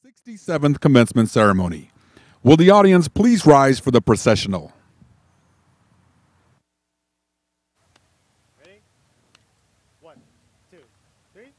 67th Commencement Ceremony. Will the audience please rise for the processional? Ready? 1, 2, 3.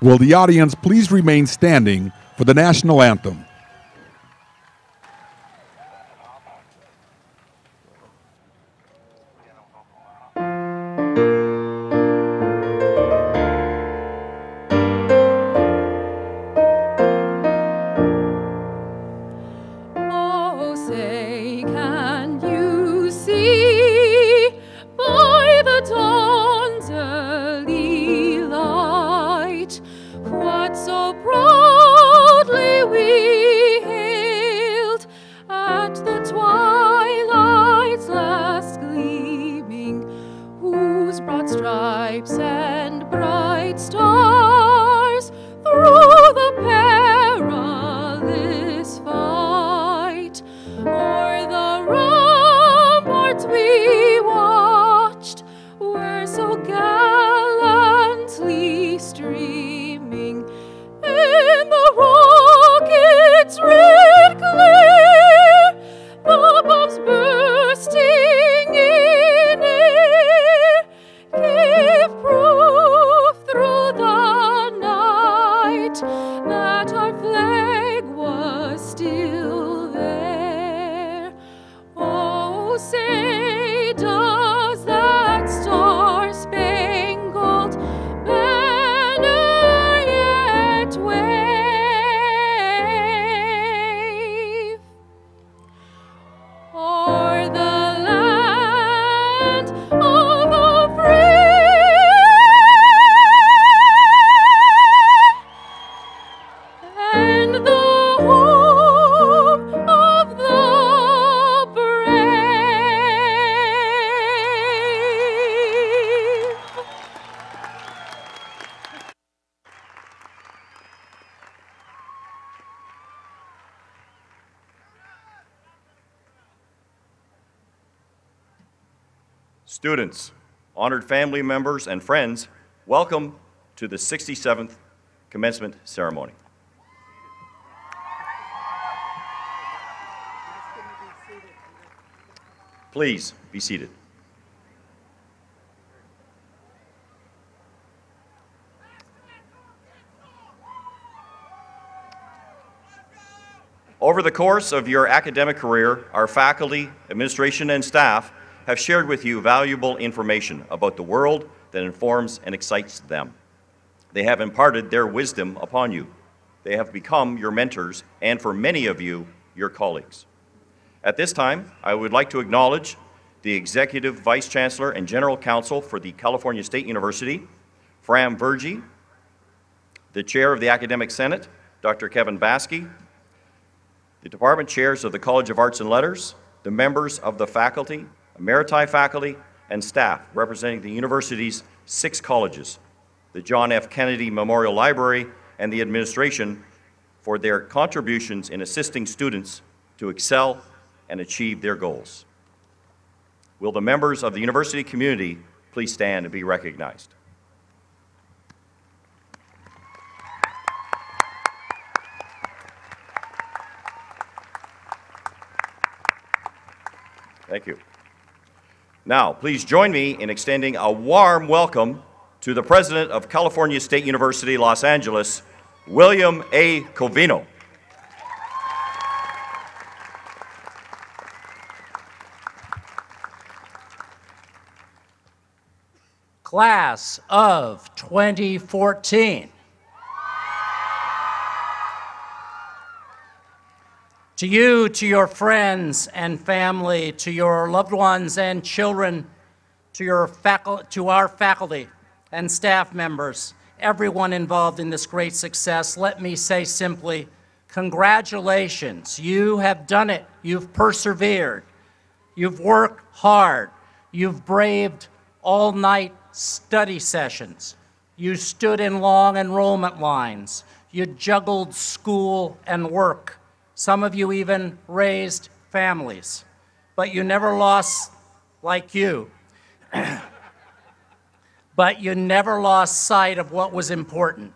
Will the audience please remain standing for the national anthem? Students, honored family members, and friends, welcome to the 67th commencement ceremony. Please be seated. Over the course of your academic career, our faculty, administration, and staff have shared with you valuable information about the world that informs and excites them. They have imparted their wisdom upon you. They have become your mentors, and for many of you, your colleagues. At this time, I would like to acknowledge the Executive Vice Chancellor and General Counsel for the California State University, Fram Vergy, the Chair of the Academic Senate, Dr. Kevin Baskey, the Department Chairs of the College of Arts and Letters, the members of the faculty, Emeriti faculty, and staff representing the university's 6 colleges, the John F. Kennedy Memorial Library, and the administration for their contributions in assisting students to excel and achieve their goals. Will the members of the university community please stand and be recognized? Thank you. Now, please join me in extending a warm welcome to the President of California State University, Los Angeles, William A. Covino. Class of 2014. To you, to your friends and family, to your loved ones and children, to our faculty and staff members, everyone involved in this great success, let me say simply, congratulations. You have done it. You've persevered. You've worked hard. You've braved all-night study sessions. You stood in long enrollment lines. You juggled school and work. Some of you even raised families, but you never lost, like you, but you never lost sight of what was important,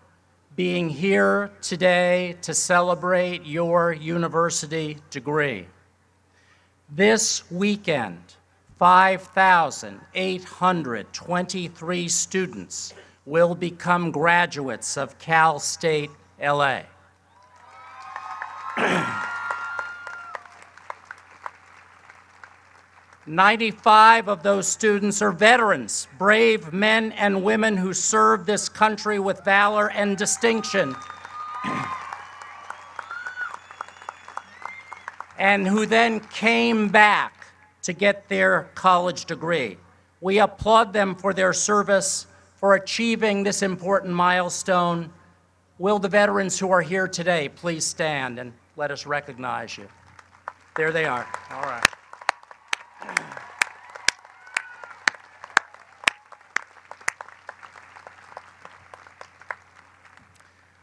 being here today to celebrate your university degree. This weekend, 5,823 students will become graduates of Cal State L.A. 95 of those students are veterans, brave men and women who served this country with valor and distinction, and who then came back to get their college degree. We applaud them for their service, for achieving this important milestone. Will the veterans who are here today please stand and let us recognize you? There they are. All right.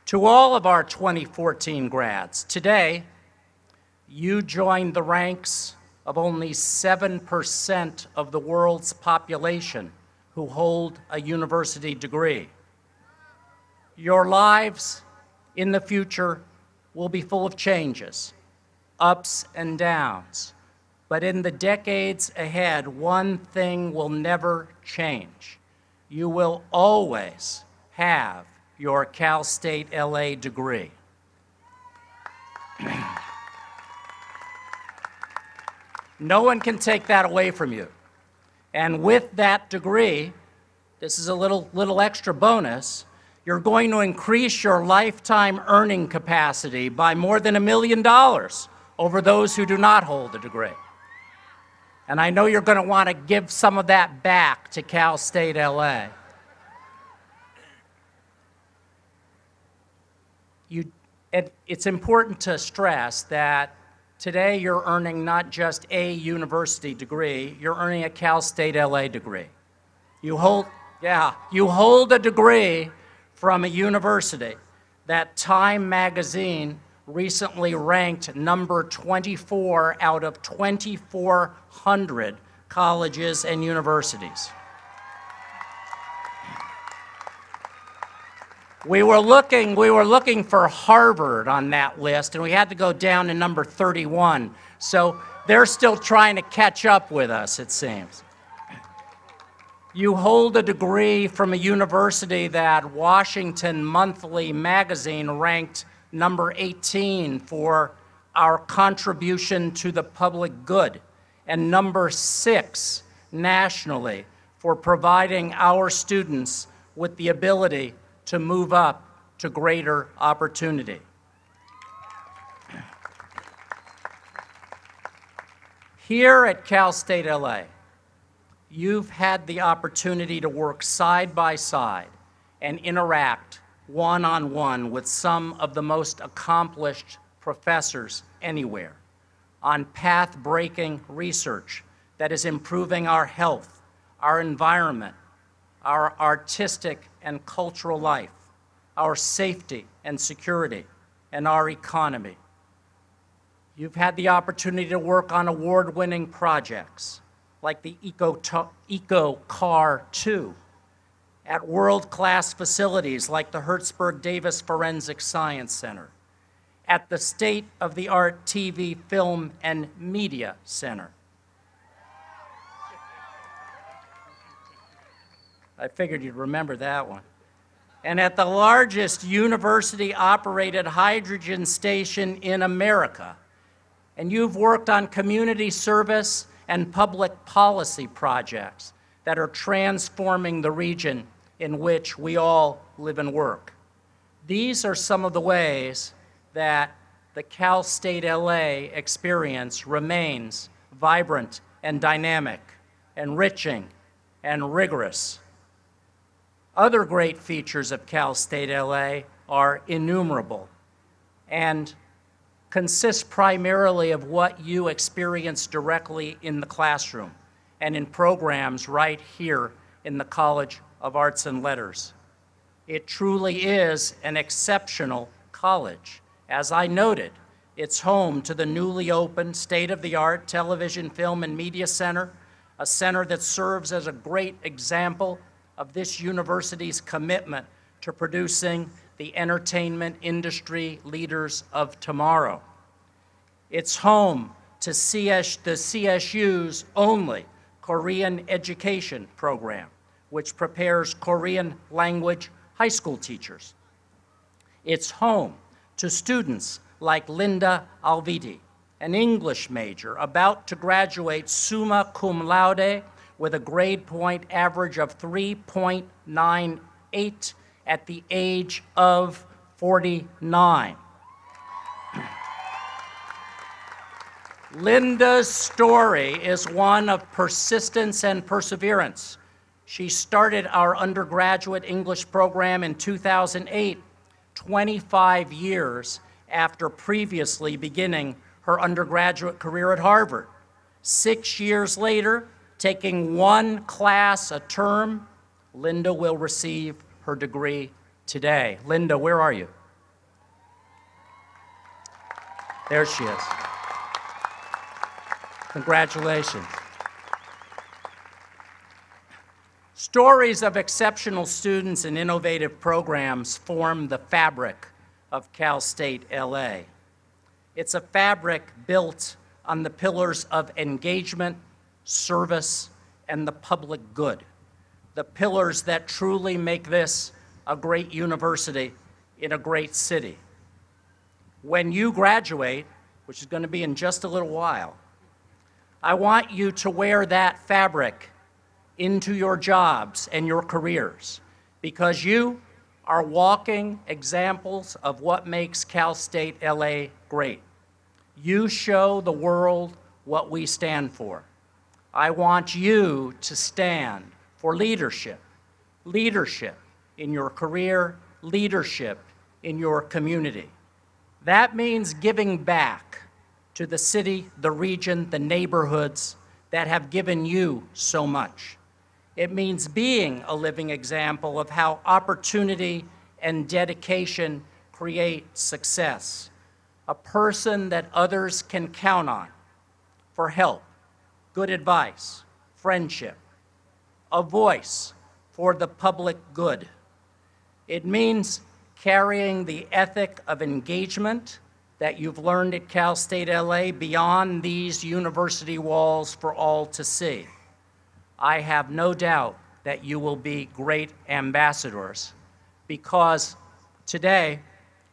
To all of our 2014 grads, today, you joined the ranks of only 7% of the world's population who hold a university degree. Your lives in the future will be full of changes, ups and downs. But in the decades ahead, one thing will never change. You will always have your Cal State L.A. degree. No one can take that away from you. And with that degree, this is a little extra bonus, you're going to increase your lifetime earning capacity by more than $1 million over those who do not hold a degree. And I know you're going to want to give some of that back to Cal State L.A. It's important to stress that today you're earning not just a university degree, you're earning a Cal State L.A. degree. You hold a degree from a university that Time magazine recently ranked number 24 out of 2,400 colleges and universities. We were looking for Harvard on that list, and we had to go down to number 31. So they're still trying to catch up with us, it seems. You hold a degree from a university that Washington Monthly magazine ranked number 18 for our contribution to the public good, and number 6 nationally for providing our students with the ability to move up to greater opportunity. Here at Cal State L.A., you've had the opportunity to work side by side and interact one-on-one with some of the most accomplished professors anywhere on path-breaking research that is improving our health, our environment, our artistic and cultural life, our safety and security, and our economy. You've had the opportunity to work on award-winning projects like the Eco Car 2, at world-class facilities like the Hertzberg Davis Forensic Science Center, at the state-of-the-art TV, Film, and Media Center. I figured you'd remember that one. And at the largest university-operated hydrogen station in America. And you've worked on community service and public policy projects that are transforming the region in which we all live and work. These are some of the ways that the Cal State L.A. experience remains vibrant and dynamic, enriching and rigorous. Other great features of Cal State L.A. are innumerable and consist primarily of what you experience directly in the classroom and in programs right here in the College of Arts and Letters. It truly is an exceptional college. As I noted, it's home to the newly opened state-of-the-art Television, Film, and Media Center, a center that serves as a great example of this university's commitment to producing the entertainment industry leaders of tomorrow. It's home to the CSU's only Korean education program, which prepares Korean language high school teachers. It's home to students like Linda Alviti, an English major about to graduate summa cum laude with a grade point average of 3.98 at the age of 49. Linda's story is one of persistence and perseverance. She started our undergraduate English program in 2008, 25 years after previously beginning her undergraduate career at Harvard. 6 years later, taking one class a term, Linda will receive her degree today. Linda, where are you? There she is. Congratulations. Stories of exceptional students and innovative programs form the fabric of Cal State L.A. It's a fabric built on the pillars of engagement, service, and the public good, the pillars that truly make this a great university in a great city. When you graduate, which is going to be in just a little while, I want you to wear that fabric into your jobs and your careers, because you are walking examples of what makes Cal State L.A. great. You show the world what we stand for. I want you to stand for leadership, leadership in your career, leadership in your community. That means giving back to the city, the region, the neighborhoods that have given you so much. It means being a living example of how opportunity and dedication create success. A person that others can count on for help, good advice, friendship, a voice for the public good. It means carrying the ethic of engagement that you've learned at Cal State L.A. beyond these university walls for all to see. I have no doubt that you will be great ambassadors, because today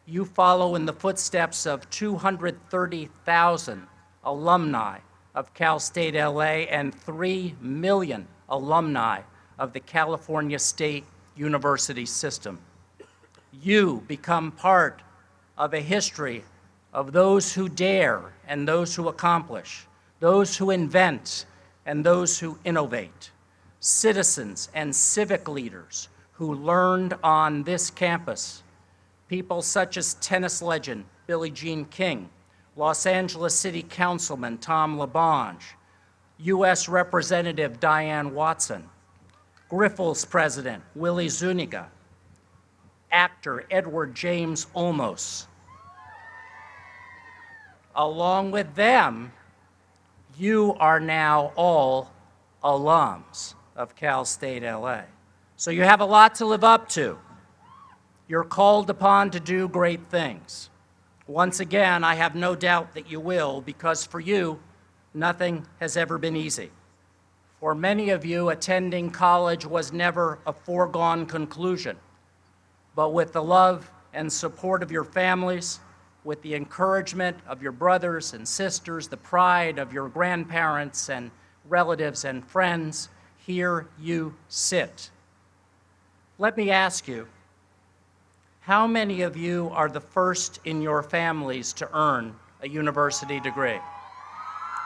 you follow in the footsteps of 230,000 alumni of Cal State L.A. and 3 million alumni of the California State University system. You become part of a history of those who dare and those who accomplish, those who invent and those who innovate, citizens and civic leaders who learned on this campus, people such as tennis legend Billie Jean King, Los Angeles City Councilman Tom LaBonge, U.S. Representative Diane Watson, Grifols President Willie Zuniga, actor Edward James Olmos. Along with them, you are now all alums of Cal State L.A. So you have a lot to live up to. You're called upon to do great things. Once again, I have no doubt that you will, because for you, nothing has ever been easy. For many of you, attending college was never a foregone conclusion. But with the love and support of your families, with the encouragement of your brothers and sisters, the pride of your grandparents and relatives and friends, here you sit. Let me ask you, how many of you are the first in your families to earn a university degree?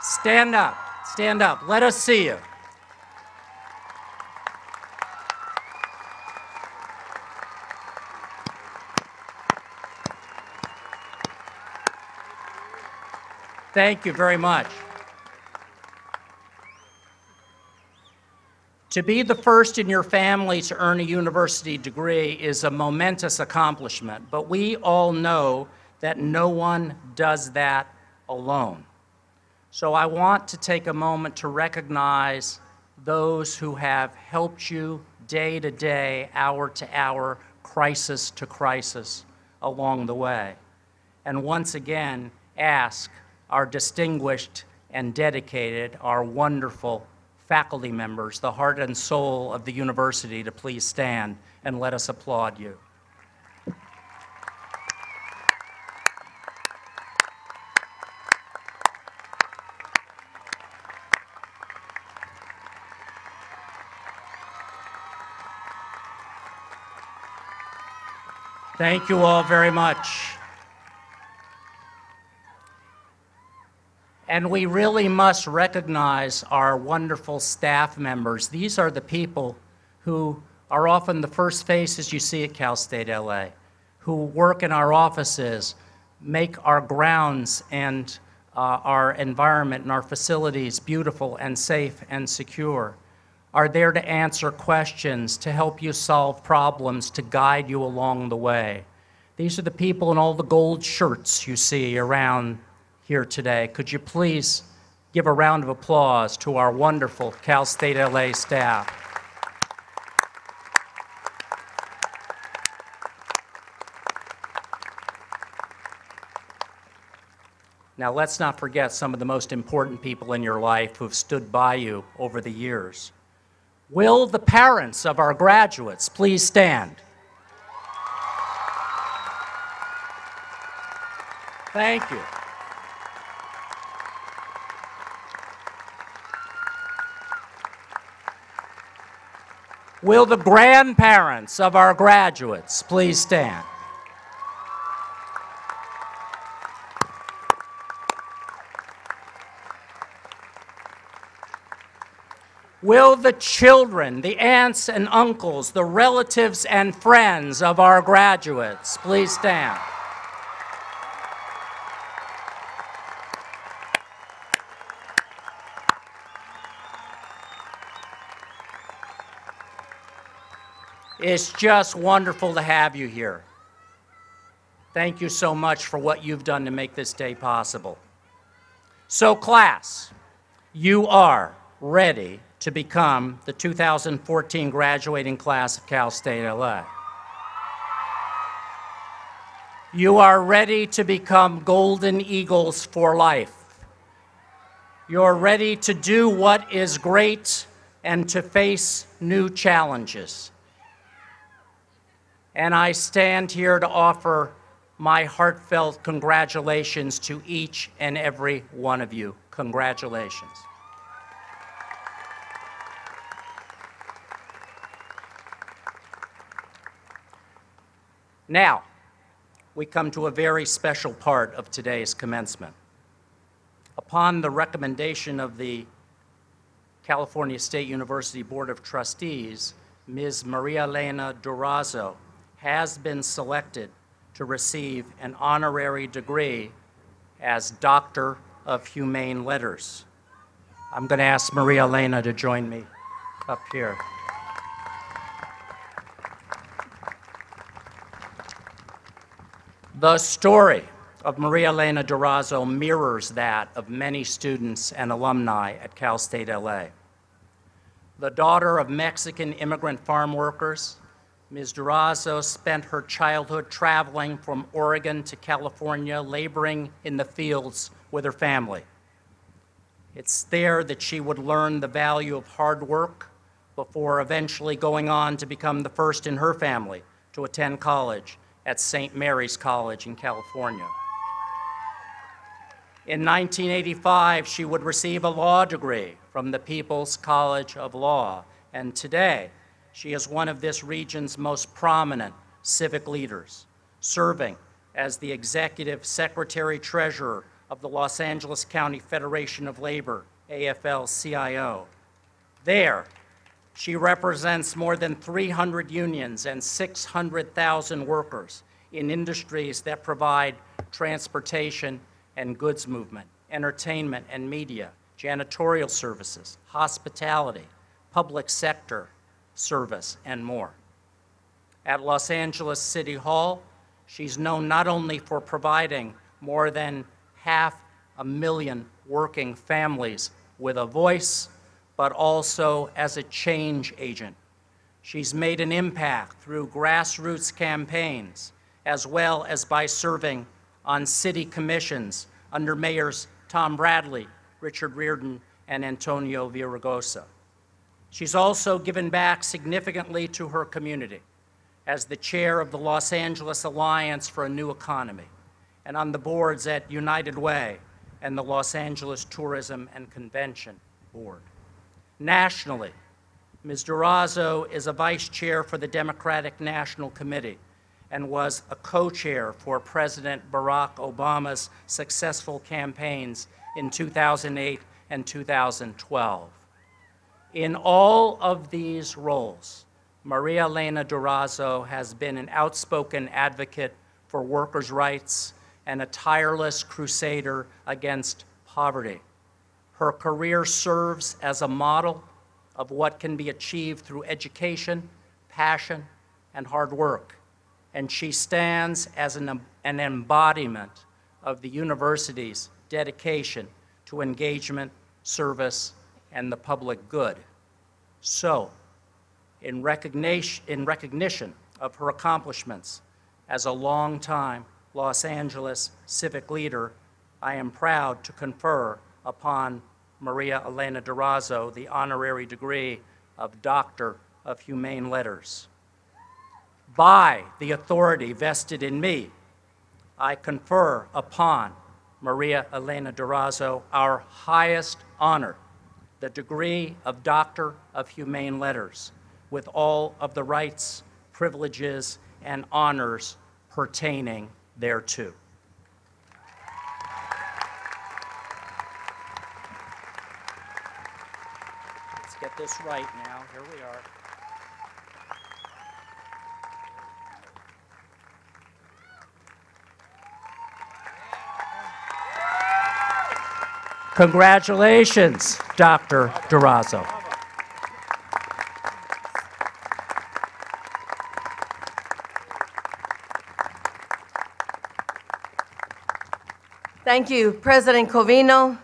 Stand up, let us see you. Thank you very much. To be the first in your family to earn a university degree is a momentous accomplishment, but we all know that no one does that alone. So I want to take a moment to recognize those who have helped you day to day, hour to hour, crisis to crisis along the way. And once again, ask our distinguished and dedicated, our wonderful faculty members, the heart and soul of the university, to please stand and let us applaud you. Thank you all very much. And we really must recognize our wonderful staff members. These are the people who are often the first faces you see at Cal State L.A., who work in our offices, make our grounds and our environment and our facilities beautiful and safe and secure, are there to answer questions, to help you solve problems, to guide you along the way. These are the people in all the gold shirts you see around here today. Could you please give a round of applause to our wonderful Cal State L.A. staff. Now, let's not forget some of the most important people in your life who've stood by you over the years. Will the parents of our graduates please stand? Thank you. Will the grandparents of our graduates please stand? Will the children, the aunts and uncles, the relatives and friends of our graduates please stand? It's just wonderful to have you here. Thank you so much for what you've done to make this day possible. So, class, you are ready to become the 2014 graduating class of Cal State L.A. You are ready to become Golden Eagles for life. You're ready to do what is great and to face new challenges. And I stand here to offer my heartfelt congratulations to each and every one of you. Congratulations. Now, we come to a very special part of today's commencement. Upon the recommendation of the California State University Board of Trustees, Ms. Maria Elena Durazo has been selected to receive an honorary degree as Doctor of Humane Letters. I'm going to ask Maria Elena to join me up here. The story of Maria Elena Durazo mirrors that of many students and alumni at Cal State L.A. The daughter of Mexican immigrant farm workers, Ms. Durazo spent her childhood traveling from Oregon to California, laboring in the fields with her family. It's there that she would learn the value of hard work before eventually going on to become the first in her family to attend college at St. Mary's College in California. In 1985, she would receive a law degree from the People's College of Law, and today, she is one of this region's most prominent civic leaders, serving as the Executive Secretary-Treasurer of the Los Angeles County Federation of Labor, AFL-CIO. There, she represents more than 300 unions and 600,000 workers in industries that provide transportation and goods movement, entertainment and media, janitorial services, hospitality, public sector service, and more. At Los Angeles City Hall, she's known not only for providing more than 500,000 working families with a voice, but also as a change agent. She's made an impact through grassroots campaigns, as well as by serving on city commissions under mayors Tom Bradley, Richard Reardon, and Antonio Villaraigosa. She's also given back significantly to her community as the chair of the Los Angeles Alliance for a New Economy and on the boards at United Way and the Los Angeles Tourism and Convention Board. Nationally, Ms. Durazo is a vice chair for the Democratic National Committee and was a co-chair for President Barack Obama's successful campaigns in 2008 and 2012. In all of these roles, Maria Elena Durazo has been an outspoken advocate for workers' rights and a tireless crusader against poverty. Her career serves as a model of what can be achieved through education, passion, and hard work. And she stands as an embodiment of the university's dedication to engagement, service, and the public good. So, in recognition of her accomplishments as a longtime Los Angeles civic leader, I am proud to confer upon Maria Elena Durazo the honorary degree of Doctor of Humane Letters. By the authority vested in me, I confer upon Maria Elena Durazo our highest honor, the degree of Doctor of Humane Letters, with all of the rights, privileges, and honors pertaining thereto. Let's get this right now. Here we are. Congratulations, Dr. Durazo. Thank you, President Covino.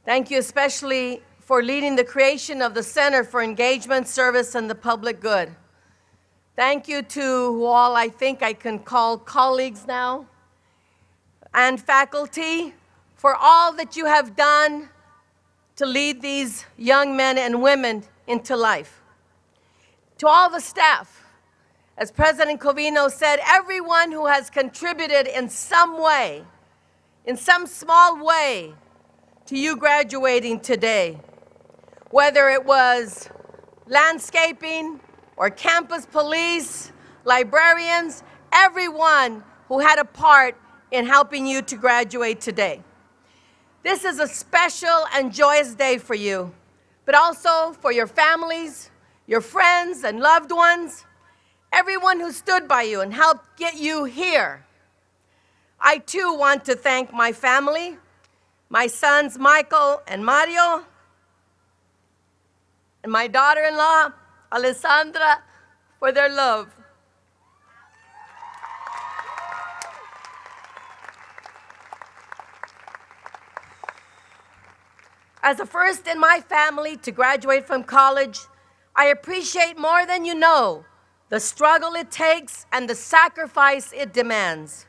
Thank you especially for leading the creation of the Center for Engagement, Service, and the Public Good. Thank you to who all I think I can call colleagues now, and faculty, for all that you have done to lead these young men and women into life. To all the staff, as President Covino said, everyone who has contributed in some way, in some small way, to you graduating today, whether it was landscaping or campus police, librarians, everyone who had a part in helping you to graduate today. This is a special and joyous day for you, but also for your families, your friends and loved ones, everyone who stood by you and helped get you here. I too want to thank my family, my sons Michael and Mario, and my daughter-in-law, Alessandra, for their love. As a first in my family to graduate from college, I appreciate more than you know the struggle it takes and the sacrifice it demands.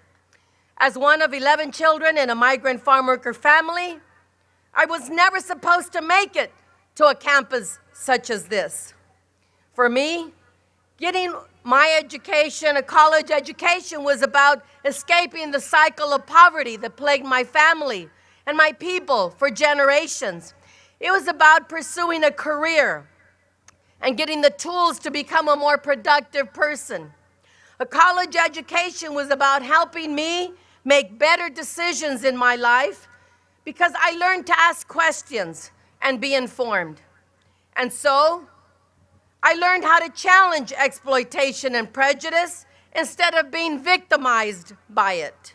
As one of 11 children in a migrant farm worker family, I was never supposed to make it to a campus such as this. For me, getting my education, a college education, was about escaping the cycle of poverty that plagued my family and my people for generations. It was about pursuing a career and getting the tools to become a more productive person. A college education was about helping me make better decisions in my life because I learned to ask questions and be informed. And so, I learned how to challenge exploitation and prejudice instead of being victimized by it.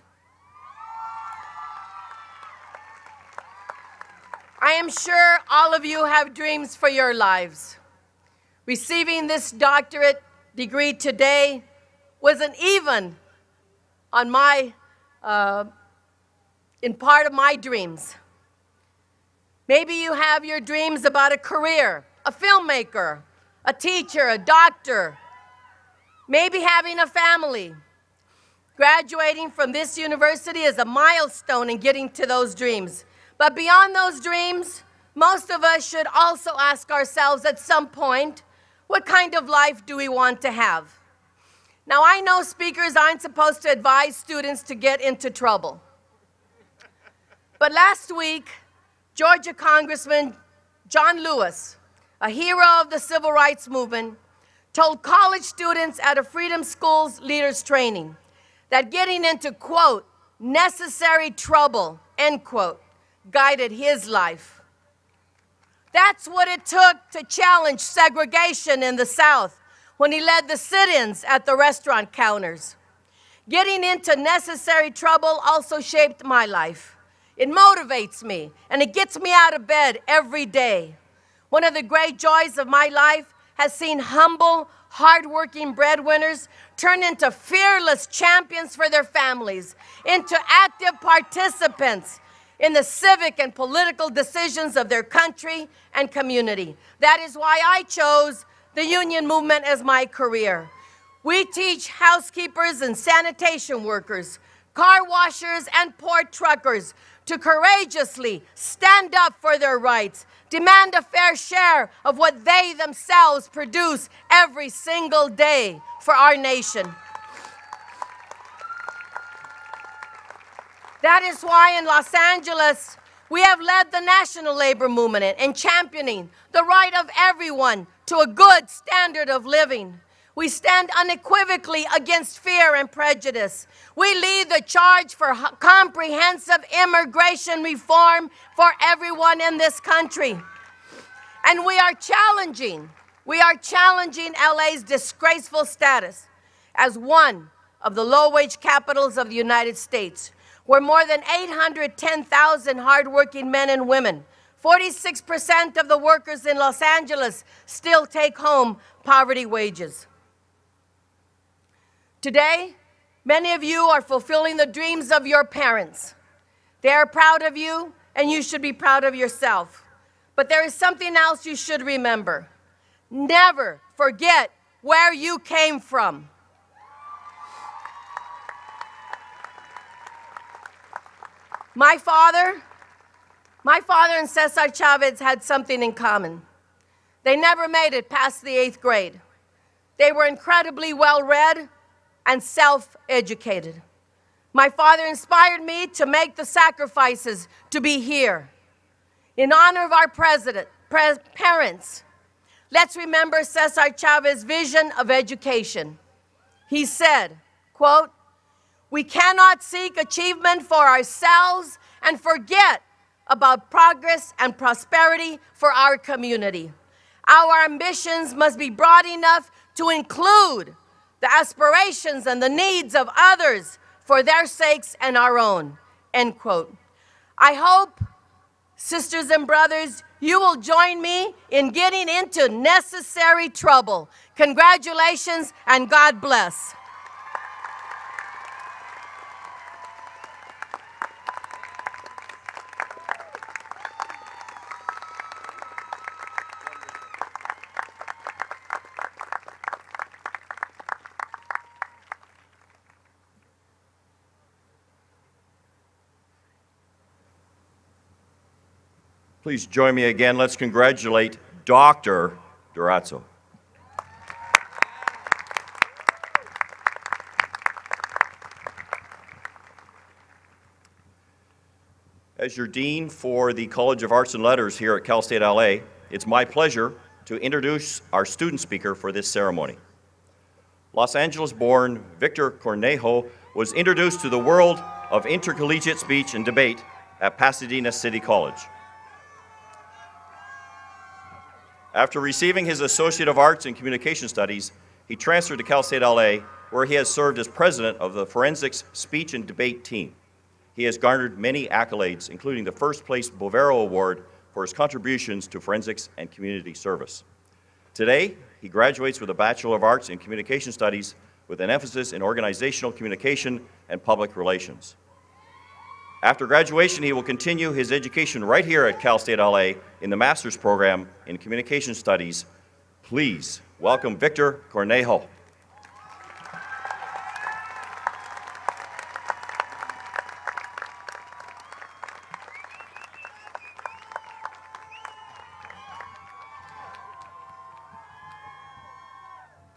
I am sure all of you have dreams for your lives. Receiving this doctorate degree today wasn't even on in part of my dreams. Maybe you have your dreams about a career, a filmmaker, a teacher, a doctor, maybe having a family. Graduating from this university is a milestone in getting to those dreams. But beyond those dreams, most of us should also ask ourselves at some point, what kind of life do we want to have? Now, I know speakers aren't supposed to advise students to get into trouble. But last week, Georgia Congressman John Lewis, a hero of the civil rights movement, told college students at a Freedom School's leaders training that getting into, quote, necessary trouble, end quote, guided his life. That's what it took to challenge segregation in the South when he led the sit-ins at the restaurant counters. Getting into necessary trouble also shaped my life. It motivates me, and it gets me out of bed every day. One of the great joys of my life has seen humble, hardworking breadwinners turn into fearless champions for their families, into active participants in the civic and political decisions of their country and community. That is why I chose the union movement as my career. We teach housekeepers and sanitation workers, car washers and port truckers to courageously stand up for their rights, demand a fair share of what they themselves produce every single day for our nation. That is why in Los Angeles, we have led the national labor movement in championing the right of everyone to a good standard of living. We stand unequivocally against fear and prejudice. We lead the charge for comprehensive immigration reform for everyone in this country. And we are challenging LA's disgraceful status as one of the low-wage capitals of the United States, where more than 810,000 hardworking men and women, 46% of the workers in Los Angeles, still take home poverty wages. Today, many of you are fulfilling the dreams of your parents. They are proud of you, and you should be proud of yourself. But there is something else you should remember. Never forget where you came from. My father and Cesar Chavez had something in common. They never made it past the 8th grade. They were incredibly well-read and self-educated. My father inspired me to make the sacrifices to be here. In honor of our parents, let's remember Cesar Chavez's vision of education. He said, quote, "We cannot seek achievement for ourselves and forget about progress and prosperity for our community. Our ambitions must be broad enough to include the aspirations and the needs of others for their sakes and our own," end quote. I hope, sisters and brothers, you will join me in getting into necessary trouble. Congratulations and God bless. Please join me again. Let's congratulate Dr. Durazzo. As your Dean for the College of Arts and Letters here at Cal State L.A., it's my pleasure to introduce our student speaker for this ceremony. Los Angeles-born Victor Cornejo was introduced to the world of intercollegiate speech and debate at Pasadena City College. After receiving his Associate of Arts in Communication Studies, he transferred to Cal State L.A., where he has served as president of the Forensics Speech and Debate Team. He has garnered many accolades, including the first-place Bovero Award for his contributions to forensics and community service. Today, he graduates with a Bachelor of Arts in Communication Studies with an emphasis in organizational communication and public relations. After graduation, he will continue his education right here at Cal State L.A. in the Master's Program in Communication Studies. Please welcome Victor Cornejo.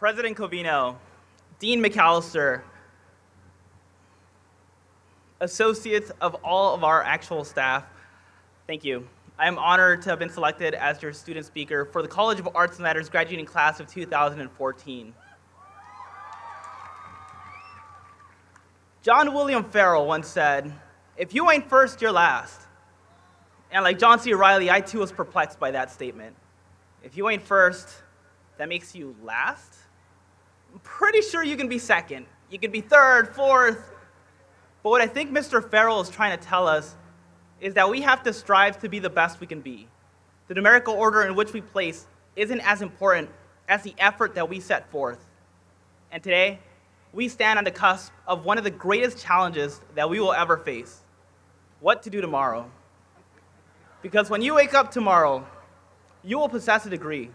President Covino, Dean McAllister, associates of all of our actual staff, thank you. I am honored to have been selected as your student speaker for the College of Arts and Letters graduating class of 2014. John William Farrell once said, "If you ain't first, you're last." And like John C. Reilly, I too was perplexed by that statement. If you ain't first, that makes you last? I'm pretty sure you can be second. You can be third, fourth. But what I think Mr. Farrell is trying to tell us is that we have to strive to be the best we can be. The numerical order in which we place isn't as important as the effort that we set forth. And today, we stand on the cusp of one of the greatest challenges that we will ever face: what to do tomorrow. Because when you wake up tomorrow, you will possess a degree,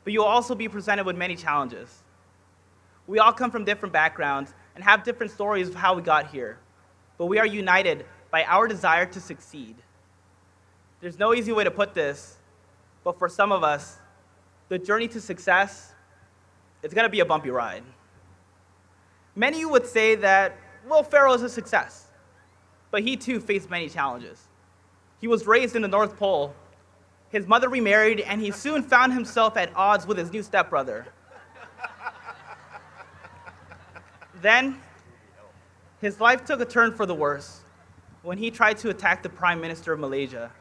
but you will also be presented with many challenges. We all come from different backgrounds and have different stories of how we got here, but we are united by our desire to succeed. There's no easy way to put this, but for some of us, the journey to success is going to be a bumpy ride. Many would say that Will Ferrell is a success, but he too faced many challenges. He was raised in the North Pole. His mother remarried, and he soon found himself at odds with his new stepbrother. Then, his life took a turn for the worse when he tried to attack the Prime Minister of Malaysia.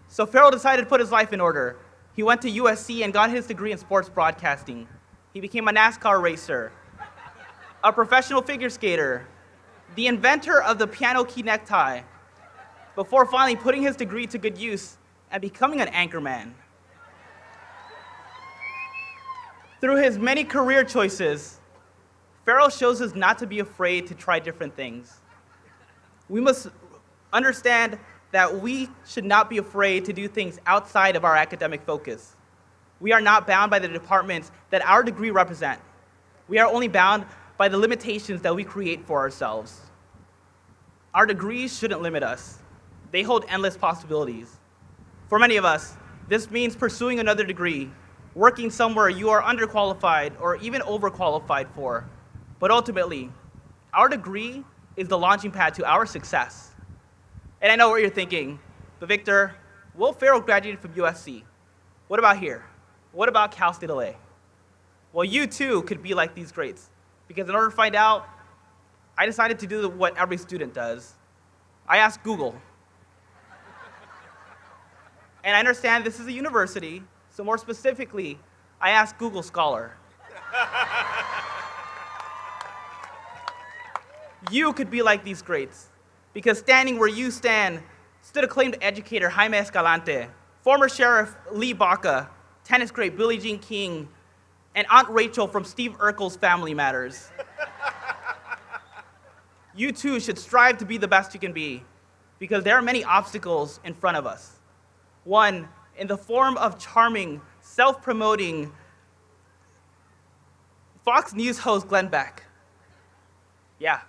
So Farrell decided to put his life in order. He went to USC and got his degree in sports broadcasting. He became a NASCAR racer, a professional figure skater, the inventor of the piano key necktie, before finally putting his degree to good use and becoming an anchorman. Through his many career choices, Farrell shows us not to be afraid to try different things. We must understand that we should not be afraid to do things outside of our academic focus. We are not bound by the departments that our degree represent. We are only bound by the limitations that we create for ourselves. Our degrees shouldn't limit us. They hold endless possibilities. For many of us, this means pursuing another degree, working somewhere you are underqualified or even overqualified for. But ultimately, our degree is the launching pad to our success. And I know what you're thinking, but Victor, Will Ferrell graduated from USC. What about here? What about Cal State L.A.? Well, you too could be like these greats, because in order to find out, I decided to do what every student does. I asked Google. And I understand this is a university, so more specifically, I asked Google Scholar. You could be like these greats, because standing where you stand stood acclaimed educator Jaime Escalante, former Sheriff Lee Baca, tennis great Billie Jean King, and Aunt Rachel from Steve Urkel's Family Matters. You too should strive to be the best you can be, because there are many obstacles in front of us. One, in the form of charming, self-promoting Fox News host Glenn Beck. Yeah,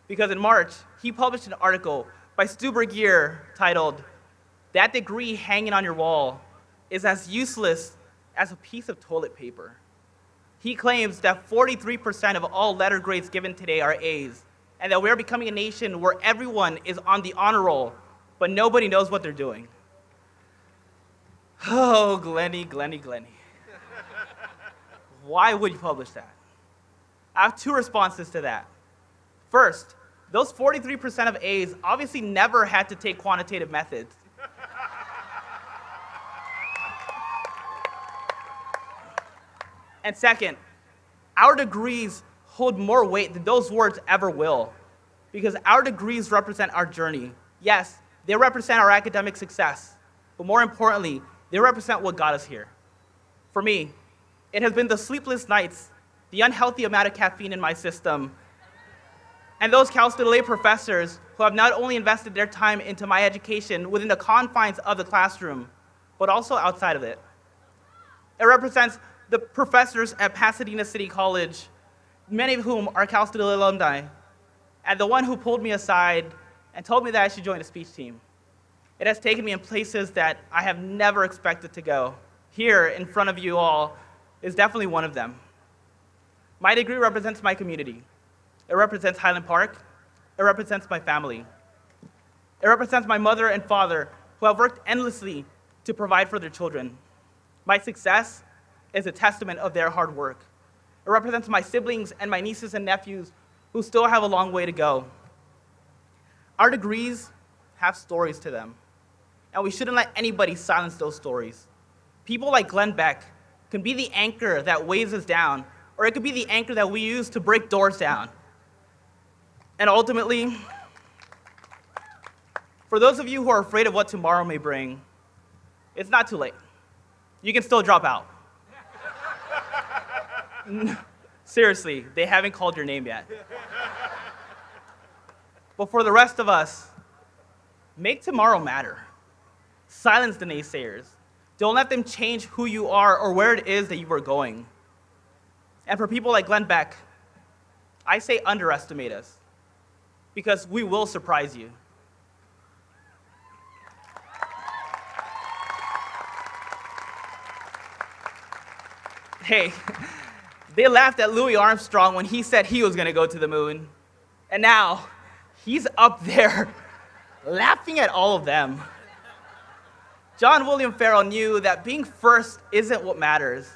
because in March, he published an article by Stu Burgier titled, "That degree hanging on your wall is as useless as a piece of toilet paper." He claims that 43% of all letter grades given today are A's, and that we're becoming a nation where everyone is on the honor roll, but nobody knows what they're doing. Oh, Glenny. Why would you publish that? I have two responses to that. First, those 43% of A's obviously never had to take quantitative methods. And second, our degrees hold more weight than those words ever will, because our degrees represent our journey. Yes, they represent our academic success, but more importantly, they represent what got us here. For me, it has been the sleepless nights, the unhealthy amount of caffeine in my system, and those Cal State L.A. professors who have not only invested their time into my education within the confines of the classroom, but also outside of it. It represents the professors at Pasadena City College, many of whom are Cal State L.A. alumni, and the one who pulled me aside and told me that I should join a speech team. It has taken me in places that I have never expected to go. here in front of you all is definitely one of them. My degree represents my community. It represents Highland Park. It represents my family. It represents my mother and father who have worked endlessly to provide for their children. My success is a testament of their hard work. It represents my siblings and my nieces and nephews who still have a long way to go. Our degrees have stories to them, and we shouldn't let anybody silence those stories. People like Glenn Beck can be the anchor that weighs us down, or it could be the anchor that we use to break doors down. And ultimately, for those of you who are afraid of what tomorrow may bring, it's not too late. You can still drop out. Seriously, they haven't called your name yet. But for the rest of us, make tomorrow matter. Silence the naysayers. Don't let them change who you are or where it is that you are going. And for people like Glenn Beck, I say underestimate us, because we will surprise you. Hey, they laughed at Louis Armstrong when he said he was going to go to the moon. And now, he's up there laughing at all of them. John William Farrell knew that being first isn't what matters,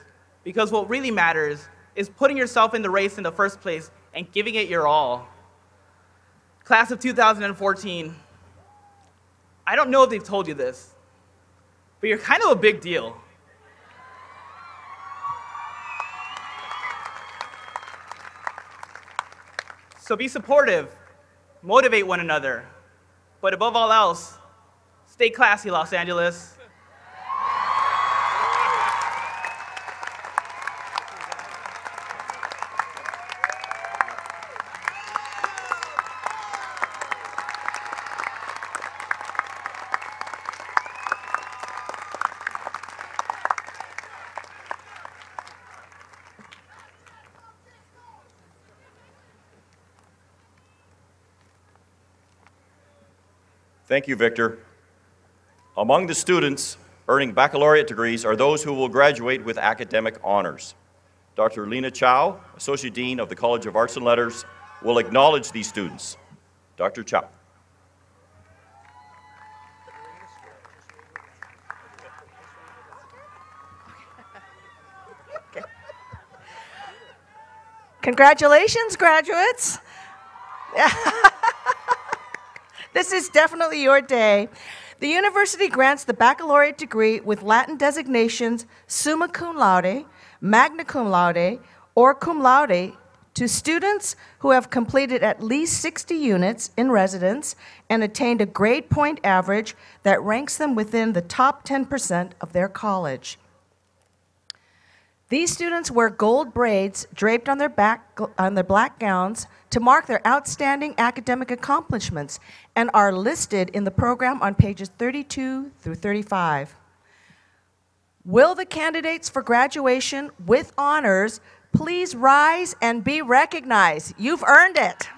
because what really matters is putting yourself in the race in the first place and giving it your all. Class of 2014, I don't know if they've told you this, but you're kind of a big deal. So be supportive, motivate one another, but above all else, stay classy, Los Angeles. Thank you, Victor. Among the students earning baccalaureate degrees are those who will graduate with academic honors. Dr. Lena Chow, Associate Dean of the College of Arts and Letters, will acknowledge these students. Dr. Chow. Congratulations, graduates. This is definitely your day. The university grants the baccalaureate degree with Latin designations summa cum laude, magna cum laude, or cum laude to students who have completed at least 60 units in residence and attained a grade point average that ranks them within the top 10% of their college. These students wear gold braids draped on their black gowns to mark their outstanding academic accomplishments and are listed in the program on pages 32 through 35. Will the candidates for graduation with honors please rise and be recognized? You've earned it.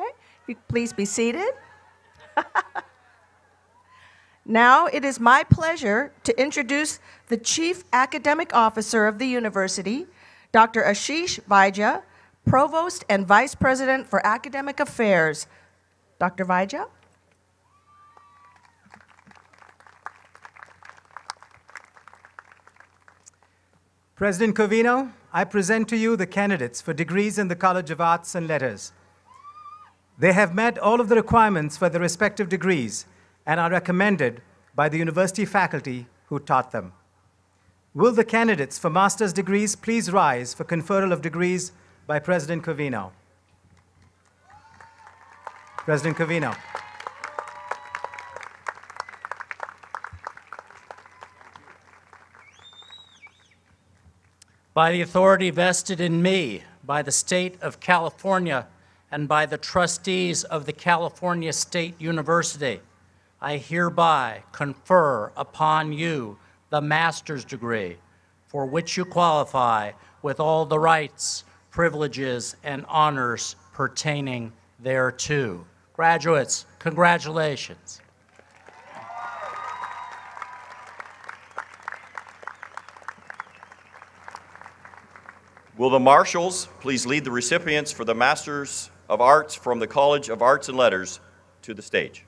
Okay, please be seated. Now it is my pleasure to introduce the Chief Academic Officer of the University, Dr. Ashish Vaidya, Provost and Vice President for Academic Affairs. Dr. Vaidya. President Covino, I present to you the candidates for degrees in the College of Arts and Letters. They have met all of the requirements for their respective degrees and are recommended by the university faculty who taught them. Will the candidates for master's degrees please rise for conferral of degrees by President Covino? President Covino. By the authority vested in me by the state of California and by the trustees of the California State University, I hereby confer upon you the master's degree for which you qualify with all the rights, privileges, and honors pertaining thereto. Graduates, congratulations. Will the marshals please lead the recipients for the Masters of Arts from the College of Arts and Letters to the stage?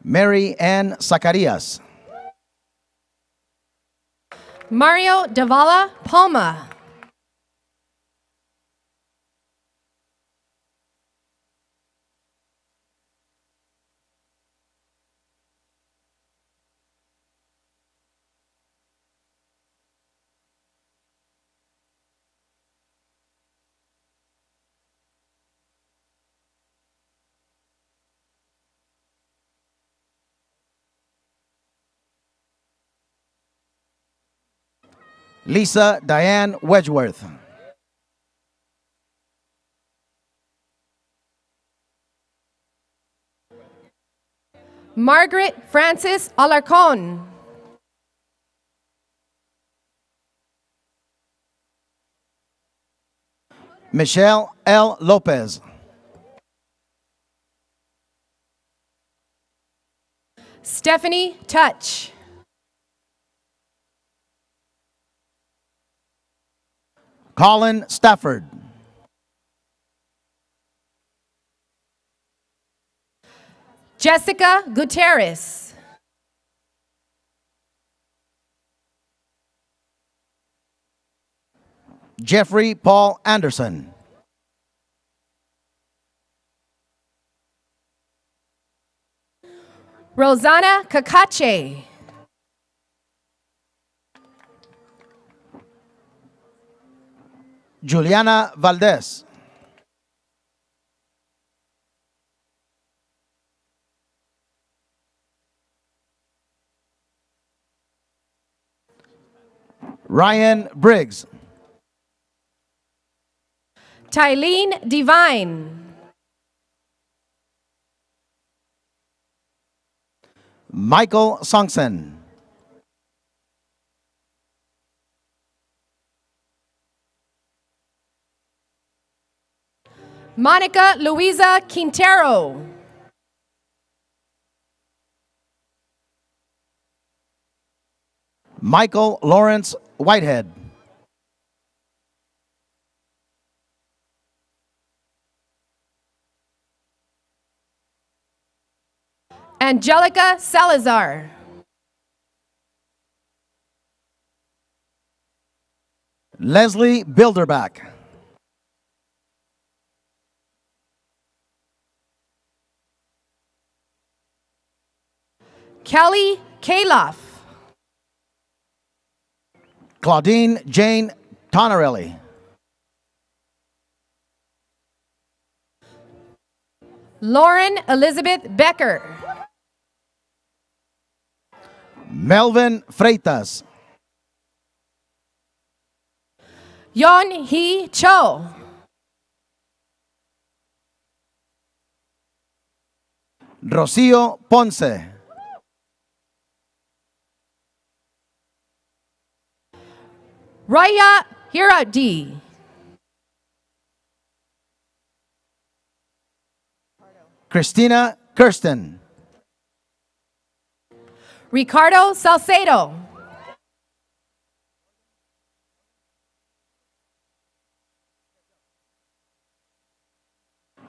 Mary Ann Zacarias. Mario Davala Palma. Lisa Diane Wedgeworth. Margaret Francis Alarcon. Michelle L. Lopez. Stephanie Touch. Colin Stafford. Jessica Gutierrez. Jeffrey Paul Anderson. Rosanna Cacache. Juliana Valdez. Ryan Briggs. Tylene Divine. Michael Songson. Monica Luisa Quintero. Michael Lawrence Whitehead. Angelica Salazar. Leslie Bilderback. Kelly Kaloff. Claudine Jane Honorary. Lauren Elizabeth Becker. Melvin Freitas. Yon Hee Cho. Rocio Ponce. Raya Hiradi. Christina Kirsten. Ricardo Salcedo.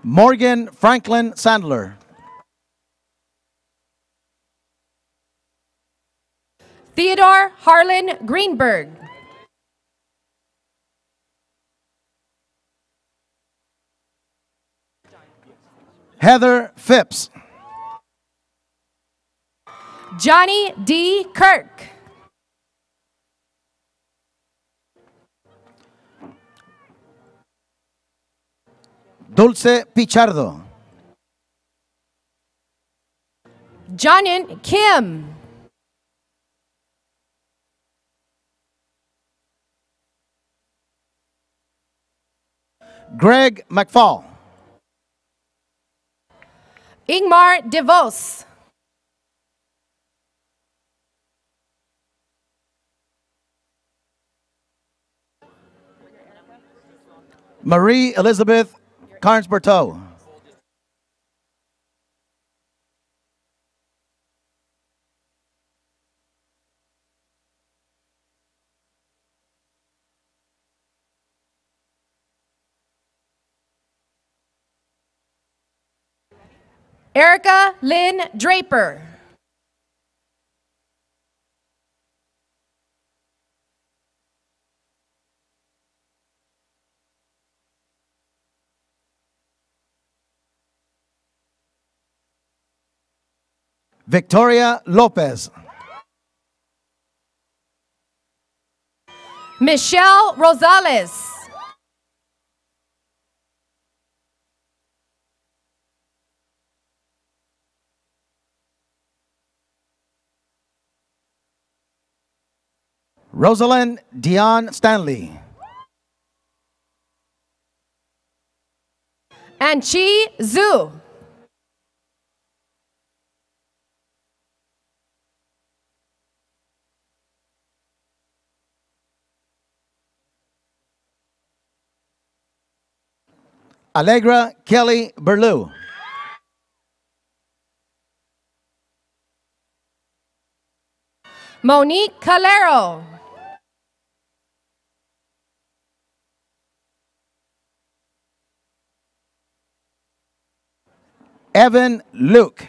Morgan Franklin Sandler. Theodore Harlan Greenberg. Heather Phipps. Johnny D. Kirk. Dulce Pichardo. Johnyon Kim. Greg McFall. Ingmar DeVos. Marie Elizabeth Carnes-Berteau. Erica Lynn Draper. Victoria Lopez. Michelle Rosales. Rosalind Dion Stanley. And Chi Zhu. Allegra Kelly Berlew. Monique Calero. Evan Luke.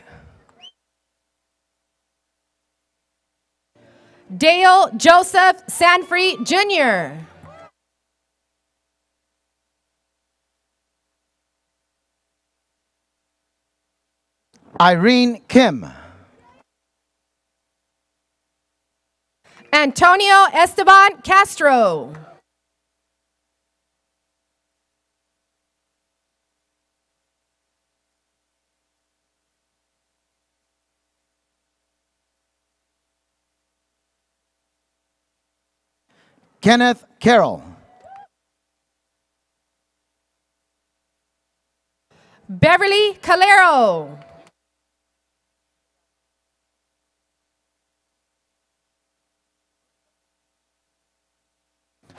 Dale Joseph Sanfrey Jr. Irene Kim. Antonio Esteban Castro. Kenneth Carroll. Beverly Calero.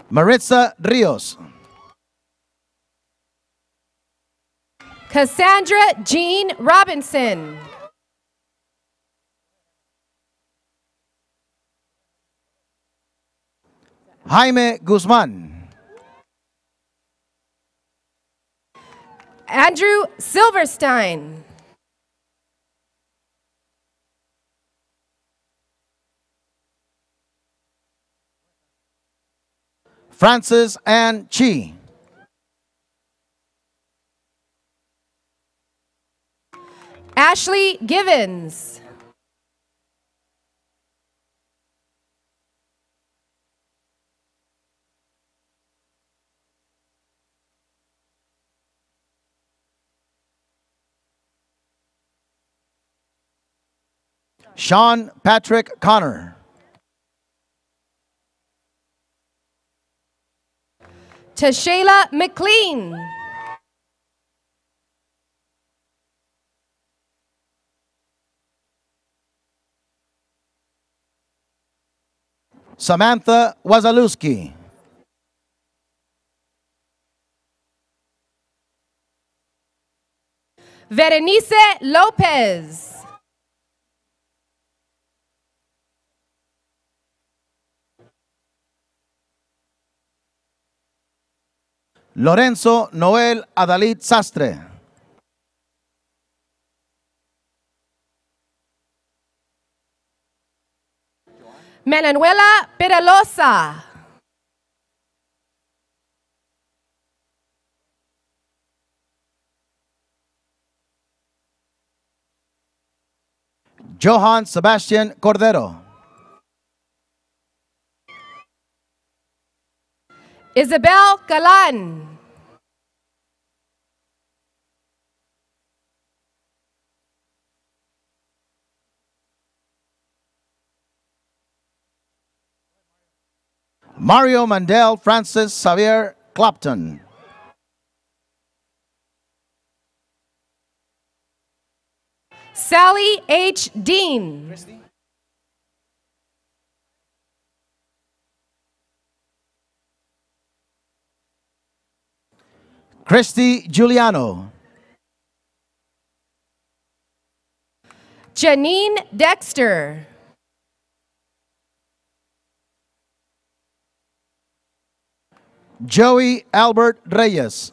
Maritza Rios. Cassandra Jean Robinson. Jaime Guzman. Andrew Silverstein. Francis Ann Chi. Ashley Givens. Sean Patrick Connor. Tashayla McLean. Samantha Wazalewski. Berenice Lopez. Lorenzo Noel Adalid Sastre. Manuela Peralosa. Johan Sebastian Cordero. Isabel Galan. Mario Mandel Francis Xavier Clapton. Sally H. Dean. Christy Giuliano. Janine Dexter. Joey Albert Reyes.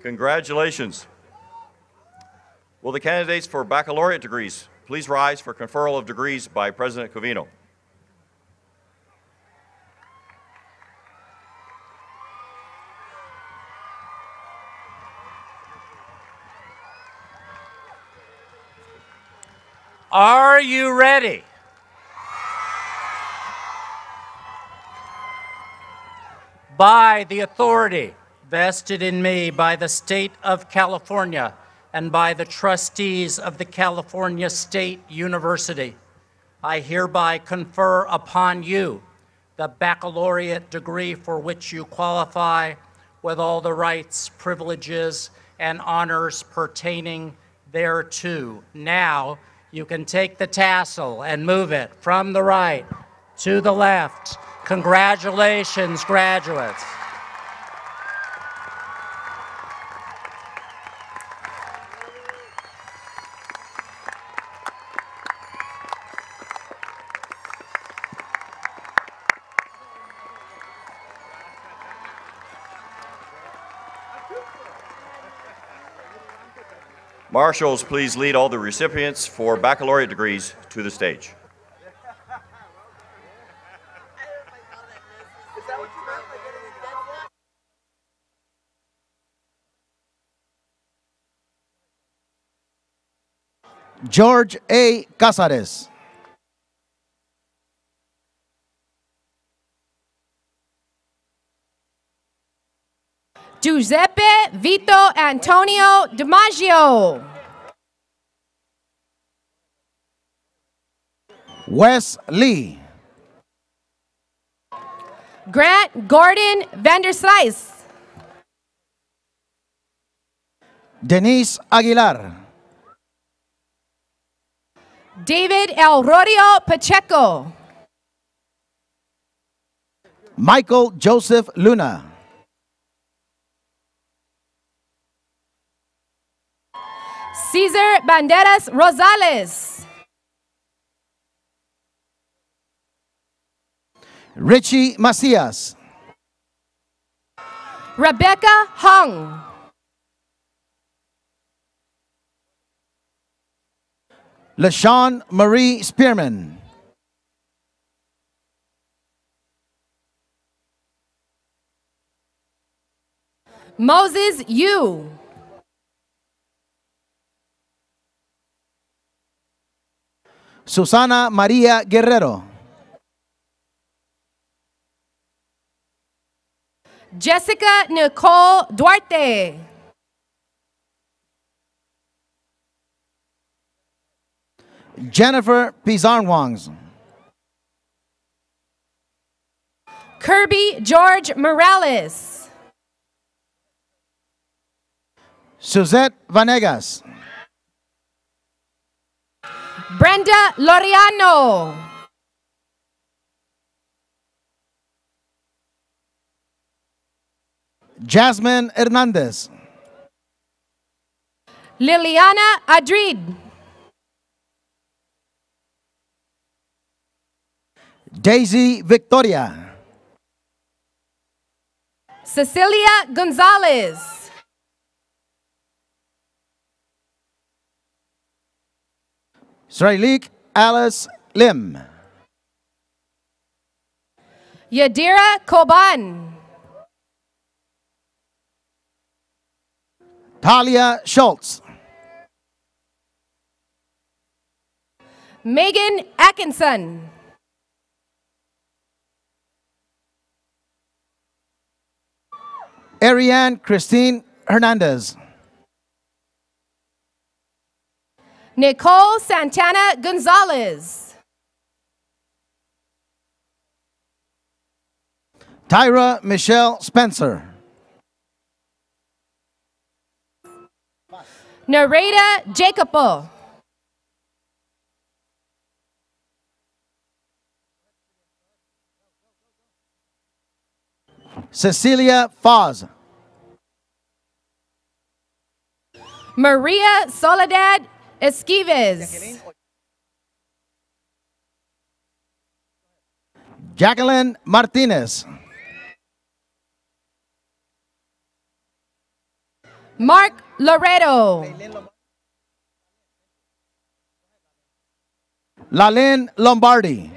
Congratulations. Will the candidates for baccalaureate degrees please rise for conferral of degrees by President Covino? Are you ready? By the authority vested in me by the State of California and by the trustees of the California State University, I hereby confer upon you the baccalaureate degree for which you qualify with all the rights, privileges, and honors pertaining thereto. Now, you can take the tassel and move it from the right to the left. Congratulations, graduates. Marshals, please lead all the recipients for baccalaureate degrees to the stage. George A. Casares. Giuseppe Vito Antonio DiMaggio. Wes Lee. Grant Gordon Vanderslice. Denise Aguilar. David El Rodio Pacheco. Michael Joseph Luna. Cesar Banderas Rosales. Richie Macias. Rebecca Hung. LaShawn Marie Spearman. Moses Yu. Susana Maria Guerrero. Jessica Nicole Duarte. Jennifer Pizarnwangs. Kirby George Morales. Suzette Vanegas. Brenda Loriano. Jasmine Hernandez. Liliana Adrid. Daisy Victoria. Cecilia Gonzalez. Srailik Alice Lim. Yadira Koban. Talia Schultz. Megan Atkinson. Ariane Christine Hernandez. Nicole Santana Gonzalez. Tyra Michelle Spencer. Nareda Jacopo. Cecilia Foz. Maria Soledad Esquives. Jacqueline Martinez. Mark Loreto. Lalyn Lombardi.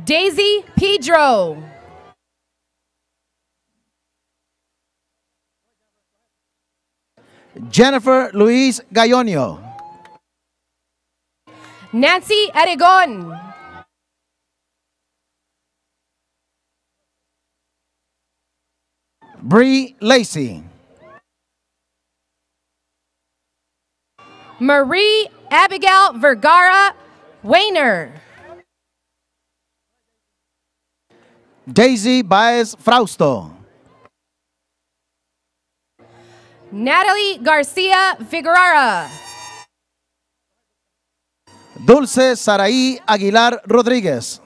Daisy Pedro. Jennifer Luis Gallonio. Nancy Aragon. Bree Lacey. Marie Abigail Vergara Weiner. Daisy Baez Frausto. Natalie Garcia Figueroa. Dulce Saraí Aguilar Rodríguez.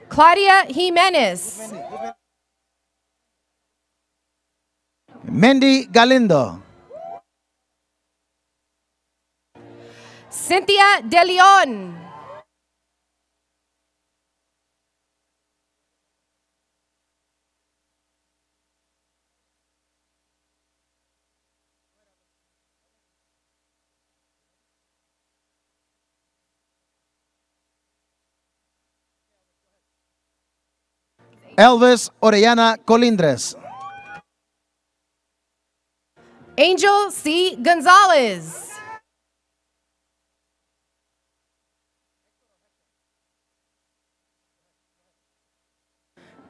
Claudia Jimenez. Mendy Galindo. Cynthia De Leon. Elvis Orellana Colindres. Angel C. Gonzalez.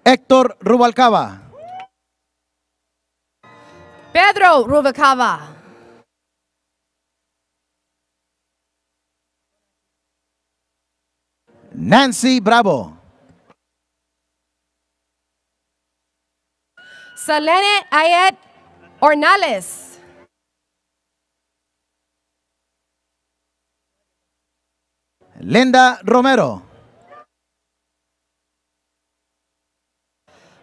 Héctor Rubalcaba. Pedro Rubalcaba. Nancy Bravo. Selene Ayet Ornales. Linda Romero.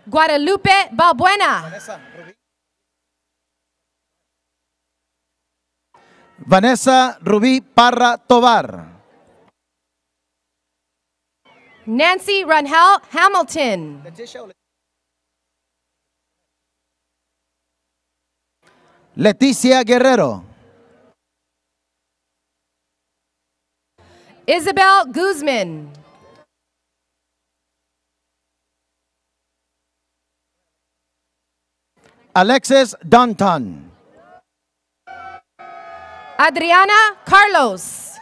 Guadalupe Balbuena. Vanessa Rubí Parra Tovar. Nancy Rangel Hamilton. Leticia Guerrero. Isabel Guzman. Alexis Dunton. Adriana Carlos.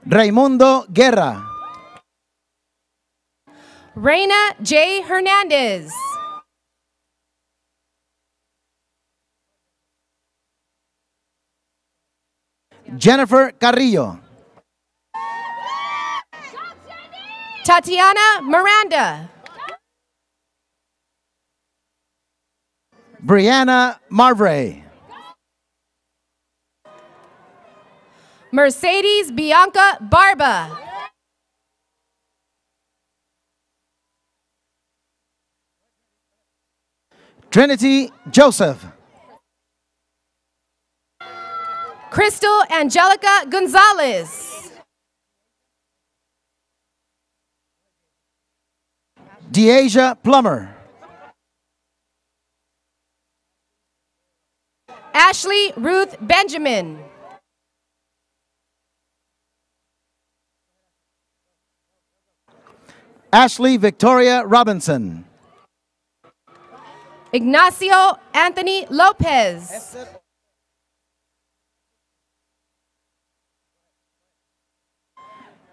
Raimundo Guerra. Reina J. Hernandez. Jennifer Carrillo. Tatiana Miranda. Brianna Marvray. Mercedes Bianca Barba. Trinity Joseph. Crystal Angelica Gonzalez. Deasia Plummer. Ashley Ruth Benjamin. Ashley Victoria Robinson. Ignacio Anthony Lopez.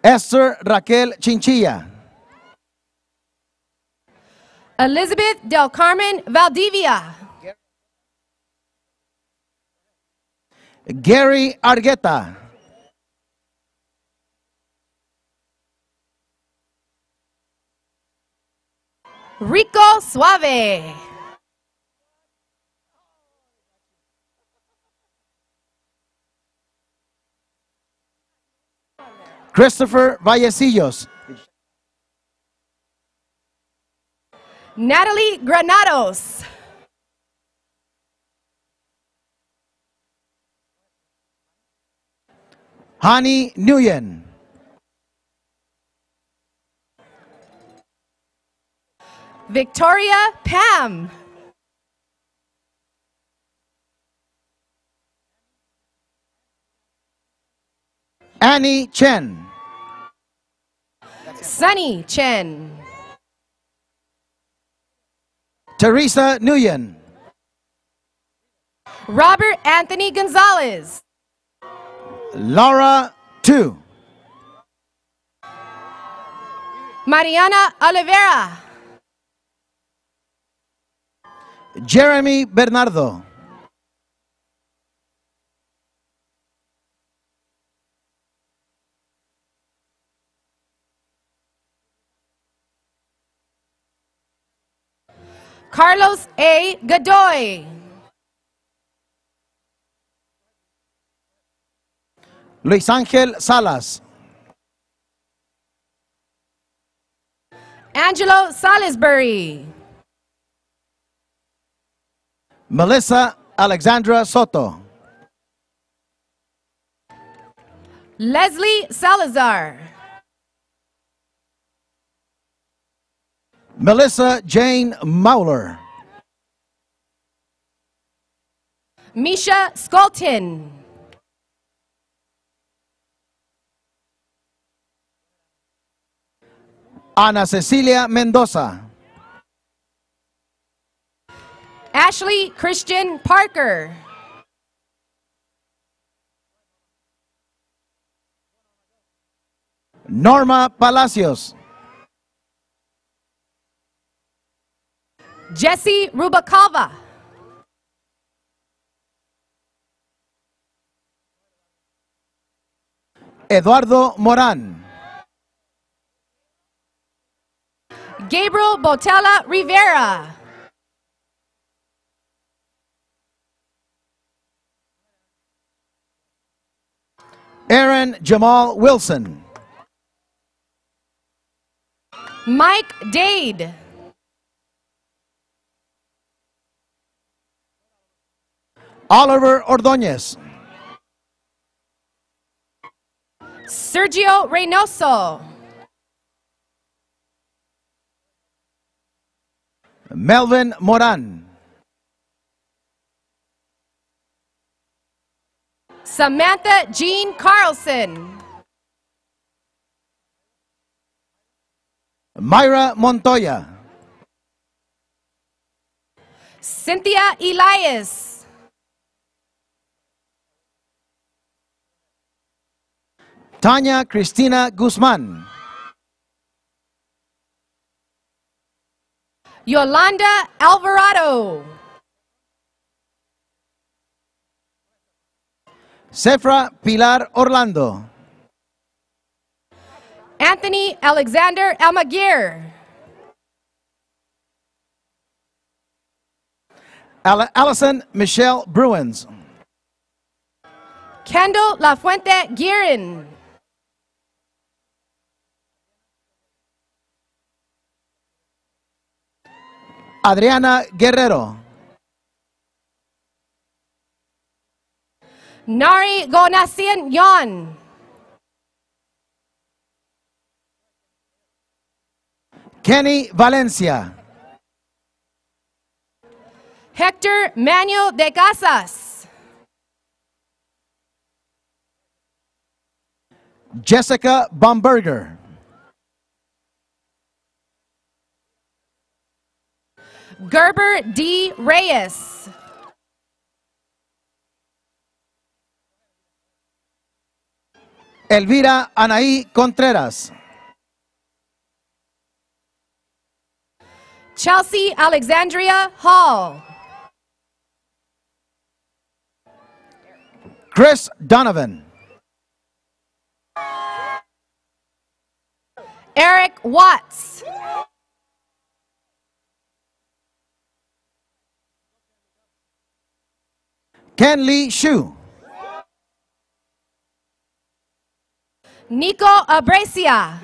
Esther Raquel Chinchilla. Elizabeth Del Carmen Valdivia. Gary Argueta. Rico Suave. Christopher Vallecillos. Natalie Granados. Hani Nguyen. Victoria Pam. Annie Chen. Sunny Chen. Teresa Nguyen. Robert Anthony Gonzalez. Laura Tu. Mariana Oliveira. Jeremy Bernardo. Carlos A. Godoy. Luis Ángel Salas. Angelo Salisbury. Melissa Alexandra Soto. Leslie Salazar. Melissa Jane Mauler. Misha Skolton. Ana Cecilia Mendoza. Ashley Christian Parker. Norma Palacios. Jesse Rubacava. Eduardo Morán. Gabriel Botella Rivera. Aaron Jamal Wilson. Mike Dade. Oliver Ordóñez. Sergio Reynoso. Melvin Moran. Samantha Jean Carlson. Myra Montoya. Cynthia Elias. Tanya Cristina Guzman. Yolanda Alvarado. Sefra Pilar Orlando. Anthony Alexander Almaguer. Allison Michelle Bruins. Kendall Lafuente Guerin. Adriana Guerrero. Nari Gonasian Yon. Kenny Valencia. Hector Manuel de Casas. Jessica Bomberger. Gerber D. Reyes. Elvira Anaí Contreras. Chelsea Alexandria Hall. Chris Donovan. Eric Watts. Ken Lee Shu. Nico Abrecia.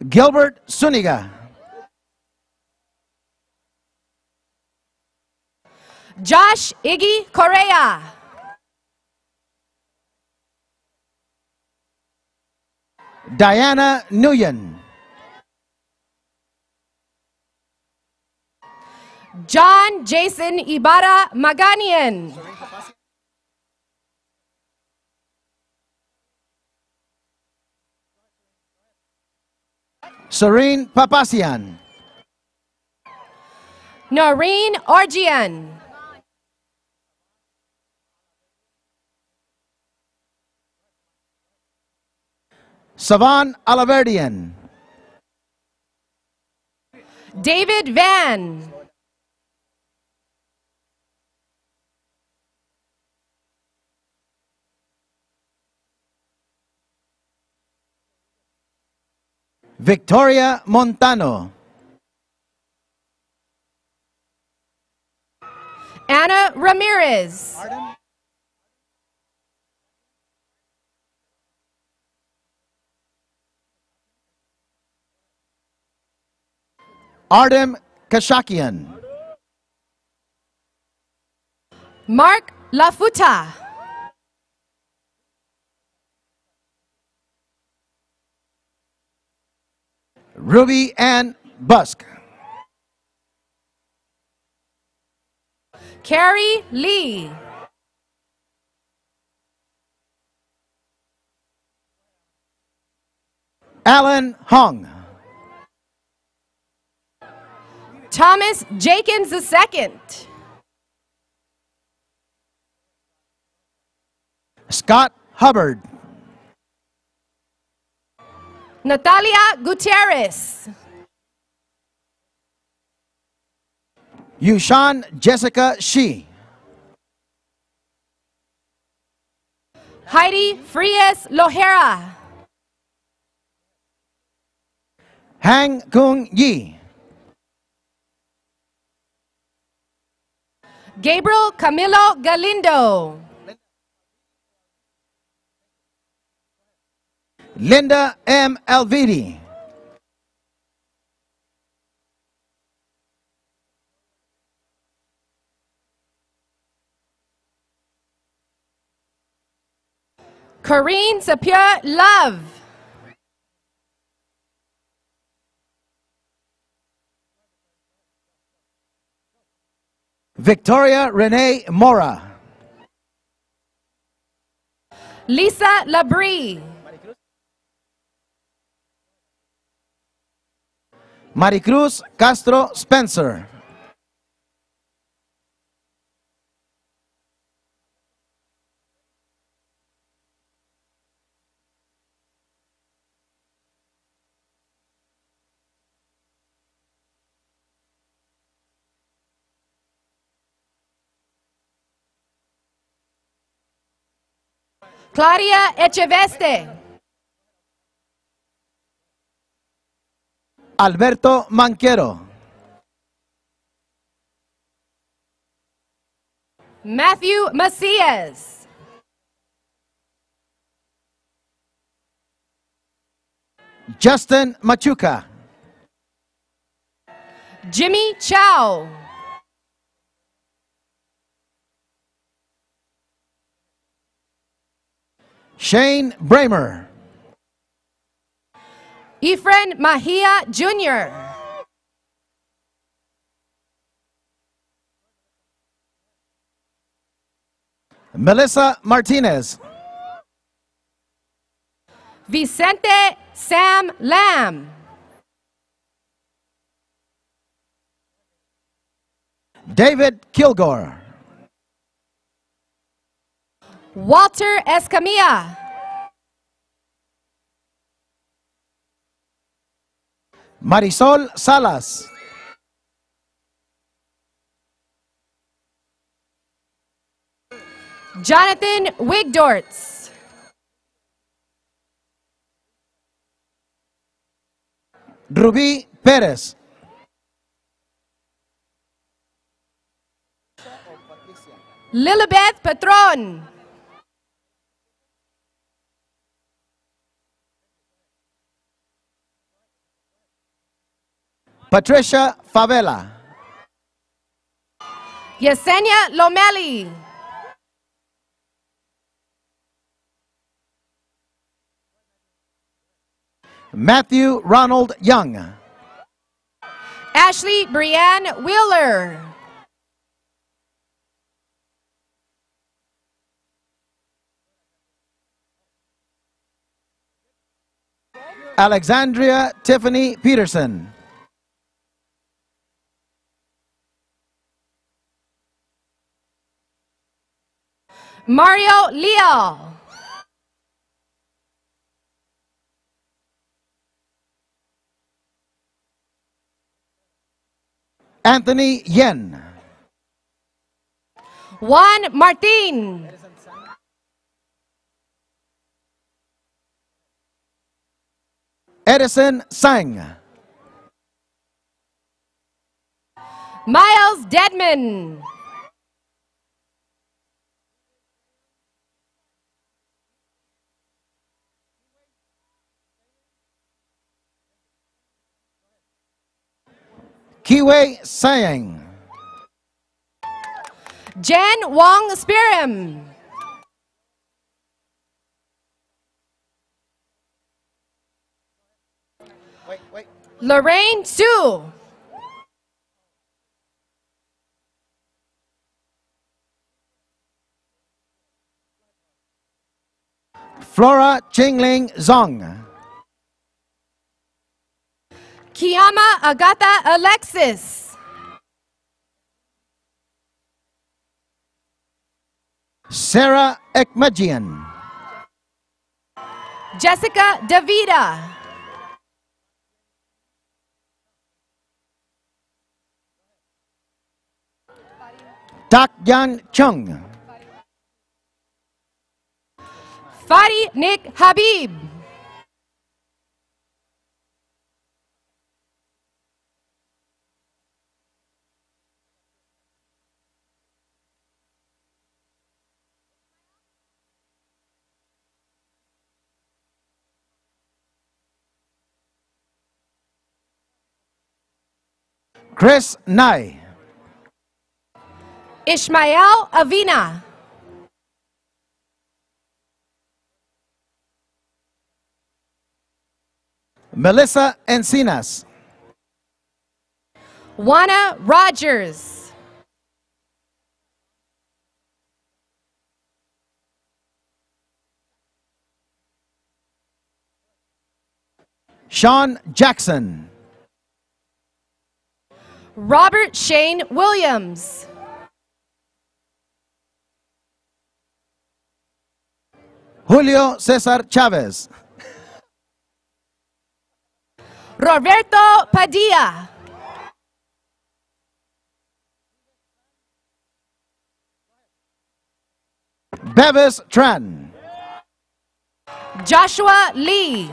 Gilbert Suniga. Josh Iggy Correa. Diana Nguyen. John Jason Ibarra Maganian. Serene Papasian. Noreen Orgian. Savan Alaverdian. David Van. Victoria Montano. Anna Ramirez. Artem Kashakian. Mark Lafuta. Ruby Ann Busk. Carrie Lee. Alan Hong. Thomas Jenkins II. Scott Hubbard. Natalia Gutierrez. Yushan Jessica Shi. Heidi Frias Lohera. Hang Kung Yi. Gabriel Camilo Galindo. Linda M. Alvidi. Corrine Sapir Love. Victoria Renee Mora. Lisa Labrie. Maricruz Castro Spencer. Claudia Echeveste. Alberto Manquero. Matthew Macias. Justin Machuca. Jimmy Chow. Shane Bramer. Efren Mahia Jr. Melissa Martinez. Vicente Sam Lam. David Kilgore. Walter Escamilla. Marisol Salas. Jonathan Wigdorts. Ruby Perez. Lilibeth Patron. Patricia Favela. Yesenia Lomeli. Matthew Ronald Young. Ashley Brianne Wheeler. Alexandria Tiffany Peterson. Mario Leal. Anthony Yen. Juan Martin. Edison Sang. Miles Deadman. Kiwei Sayang. Jen Wong Spirim. Lorraine Sue. Flora Chingling Zong. Kiama Agatha Alexis. Sarah Ekmajian. Jessica Davida. Tak Yan Chung. Fadi Nick Habib. Chris Nye. Ishmael Avina. Melissa Encinas. Juana Rogers. Sean Jackson. Robert Shane Williams. Julio Cesar Chavez. Roberto Padilla. Bevis Tran. Joshua Lee.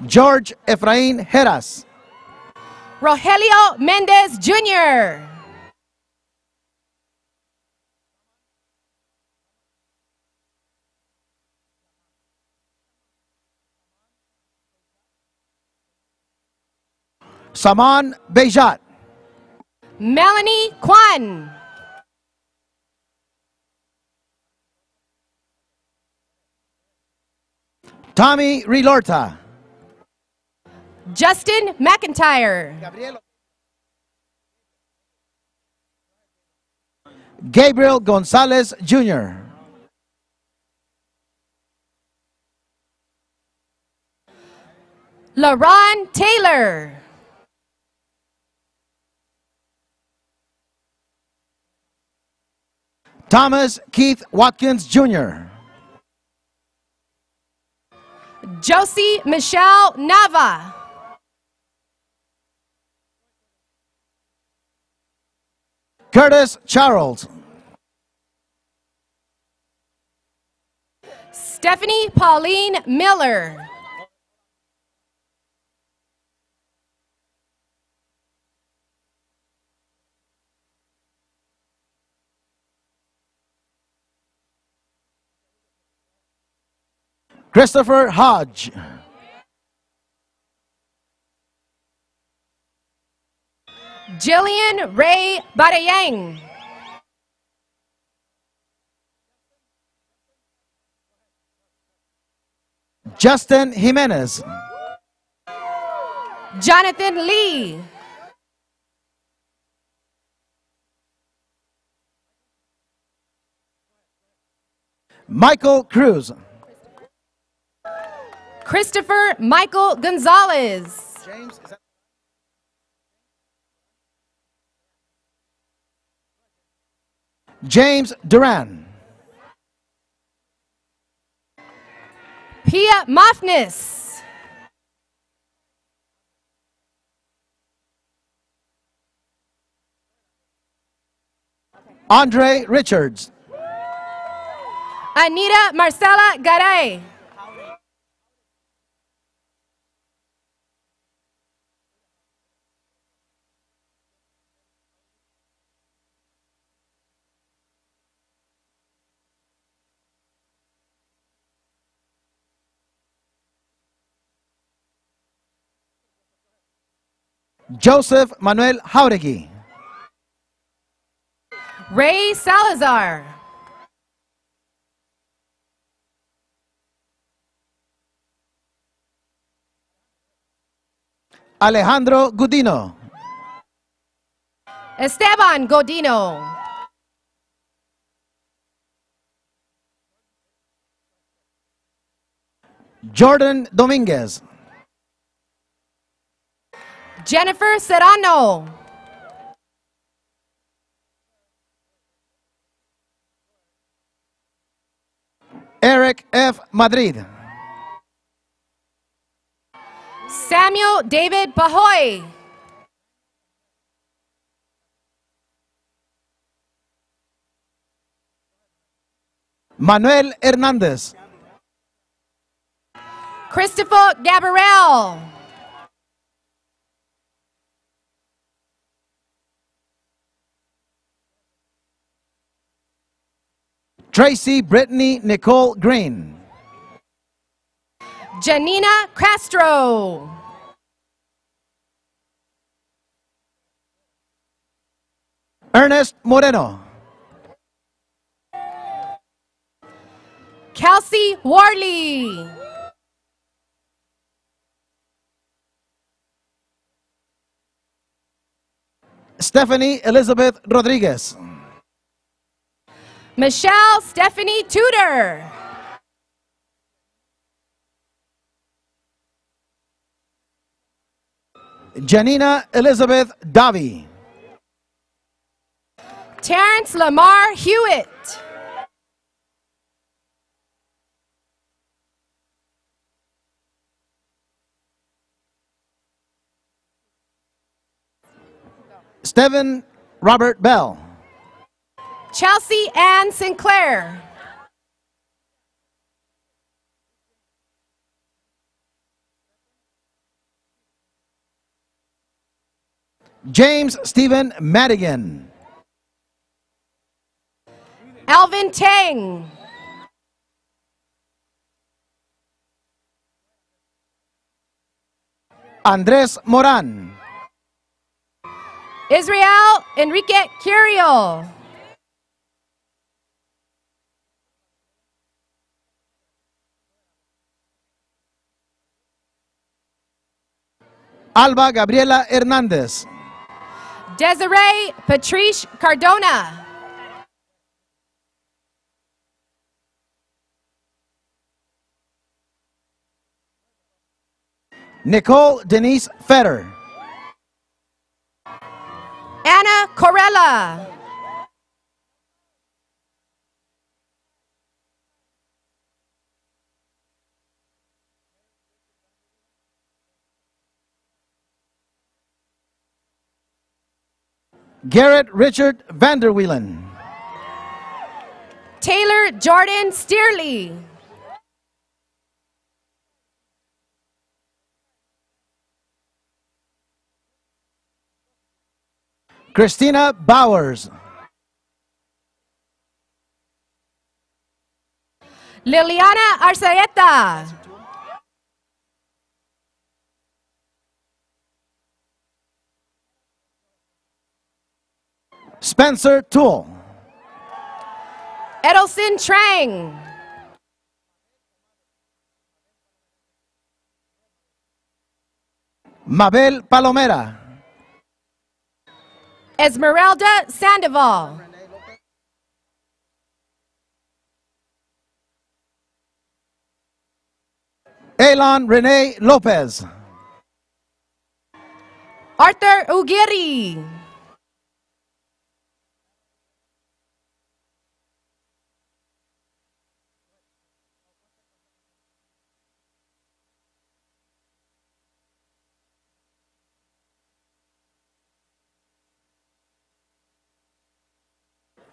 George Efrain Heras. Rogelio Mendez Jr. Saman Bejat. Melanie Kwan. Tommy Rilorta. Justin McIntyre. Gabriel Gonzalez Jr. LaRon Taylor. Thomas Keith Watkins Jr. Josie Michelle Nava. Curtis Charles. Stephanie Pauline Miller. Christopher Hodge. Jillian Ray Barayang. Justin Jimenez. Jonathan Lee. Michael Cruz. Christopher Michael Gonzalez. James Duran. Pia Mafnis. Andre Richards. Anita Marcela Garay. Joseph Manuel Jauregui. Ray Salazar. Alejandro Gudino. Esteban Godino. Jordan Dominguez. Jennifer Serrano. Eric F. Madrid. Samuel David Pahoy. Manuel Hernandez. Christopher Gabriel. Tracy Brittany Nicole Green. Janina Castro. Ernest Moreno. Kelsey Warley. Stephanie Elizabeth Rodriguez. Michelle Stephanie Tudor. Janina Elizabeth Davi. Terrence Lamar Hewitt. Stephen Robert Bell. Chelsea Ann Sinclair. James Stephen Madigan. Alvin Tang. Andres Moran. Israel Enrique Curiel. Alba Gabriela Hernández. Desiree Patrice Cardona. Nicole Denise Fetter. Anna Corella. Garrett Richard Vanderwielen. Taylor Jordan Steerley. Christina Bowers. Liliana Arzaeta. Spencer Toole. Edelson Trang. Mabel Palomera. Esmeralda Sandoval. Elon Renee Lopez. Arthur Ugiri.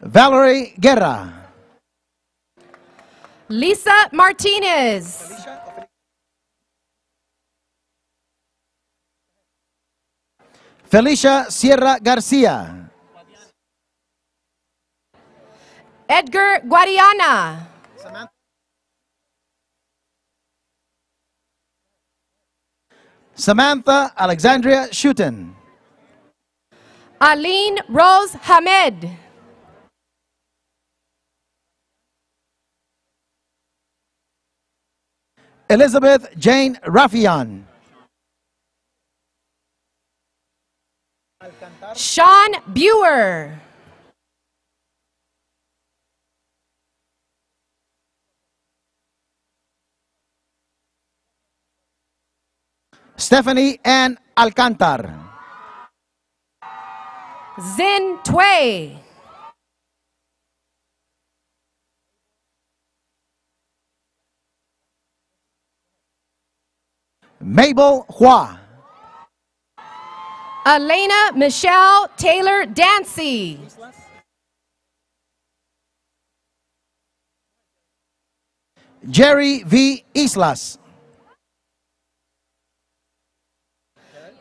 Valerie Guerra. Lisa Martinez. Felicia Sierra Garcia. Edgar Guadiana. Samantha Alexandria Schutten. Aline Rose Hamed. Elizabeth Jane Raffian. Sean Buer. Stephanie Ann Alcantar. Zin Tway. Mabel Hua. Elena Michelle Taylor Dancy. Jerry V. Islas.